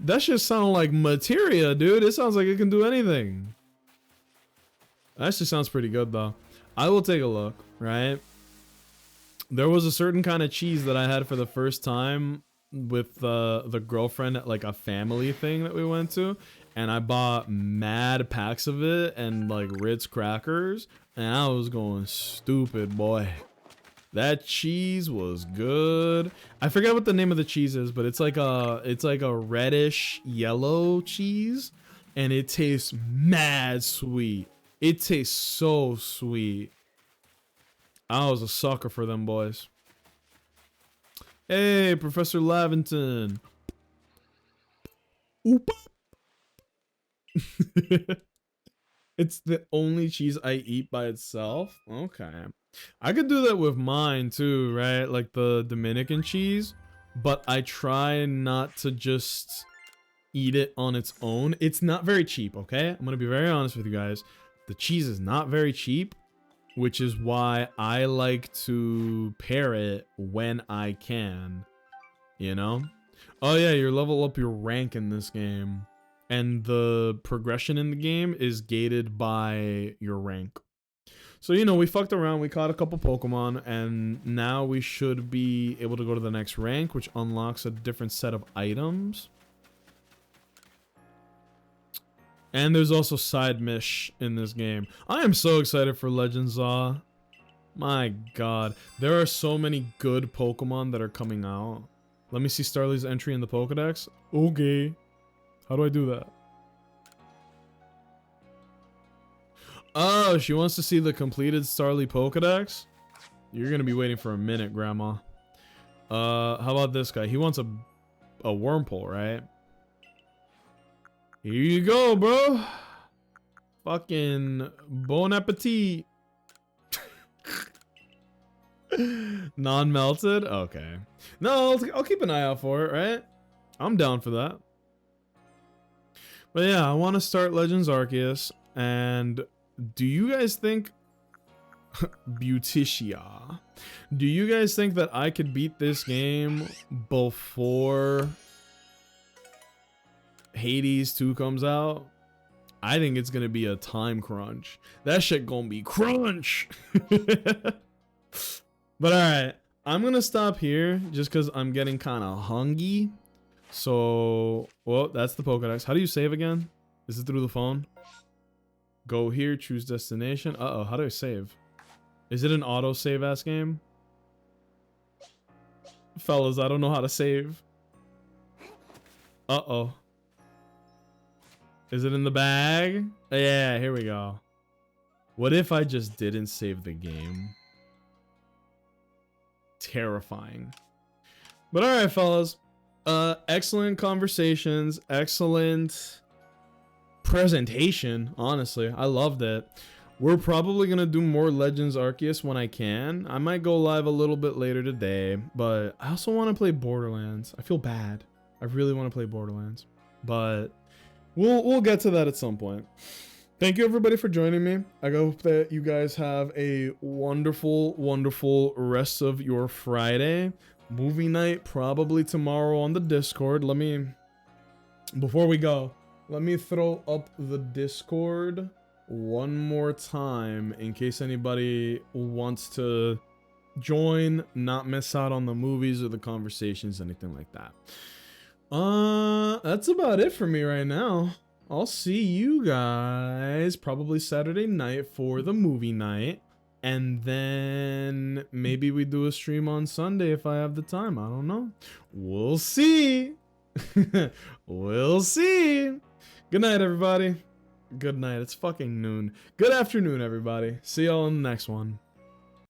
That shit sound like materia, dude. It sounds like it can do anything. That just sounds pretty good, though. I will take a look, right? There was a certain kind of cheese that I had for the first time with the girlfriend at like a family thing that we went to. And I bought mad packs of it and like Ritz crackers. And I was going stupid, boy. That cheese was good. I forget what the name of the cheese is, but it's like a reddish yellow cheese. And it tastes mad sweet. It tastes so sweet. I was a sucker for them boys. Hey, Professor Lavington. Oop. It's the only cheese I eat by itself. Okay. I could do that with mine too, right? Like the Dominican cheese. But I try not to just eat it on its own. It's not very cheap, okay? I'm gonna be very honest with you guys. The cheese is not very cheap, which is why I like to pair it when I can. You know? Oh yeah, you level up your rank in this game. And the progression in the game is gated by your rank. So, you know, we fucked around. We caught a couple Pokemon. And now we should be able to go to the next rank, which unlocks a different set of items. And there's also side mish in this game. I am so excited for Legends Zaw. My god. There are so many good Pokemon that are coming out. Let me see Starly's entry in the Pokedex. Okay. How do I do that? Oh, she wants to see the completed Starly Pokedex? You're gonna be waiting for a minute, Grandma. How about this guy? He wants a Wurmple, right? Here you go, bro. Fucking bon appetit. Non-melted? Okay. No, I'll keep an eye out for it, right? I'm down for that. But yeah, I want to start Legends Arceus. And do you guys think... Beauticia. Do you guys think that I could beat this game before Hades 2 comes out? I think it's gonna be a time crunch. That shit gonna be crunch. But alright, I'm gonna stop here just because I'm getting kind of hungry. So, well, that's the Pokedex. How do you save again? Is it through the phone? Go here, choose destination. Uh-oh, how do I save? Is it an auto-save ass game? Fellas, I don't know how to save. Uh-oh. Is it in the bag? Yeah, here we go. What if I just didn't save the game? Terrifying. But alright, fellas. Excellent conversations. Excellent presentation. Honestly, I loved it. We're probably going to do more Legends Arceus when I can. I might go live a little bit later today. But I also want to play Borderlands. I feel bad. I really want to play Borderlands. But... We'll get to that at some point. Thank you everybody for joining me. I hope that you guys have a wonderful, wonderful rest of your Friday. Movie night probably tomorrow on the Discord. Before we go, let me throw up the Discord one more time in case anybody wants to join, not miss out on the movies or the conversations, anything like that. That's about it for me right now. I'll see you guys probably Saturday night for the movie night. And then maybe we do a stream on Sunday if I have the time. I don't know. We'll see. We'll see. Good night, everybody. Good night. It's fucking noon. Good afternoon, everybody. See y'all in the next one.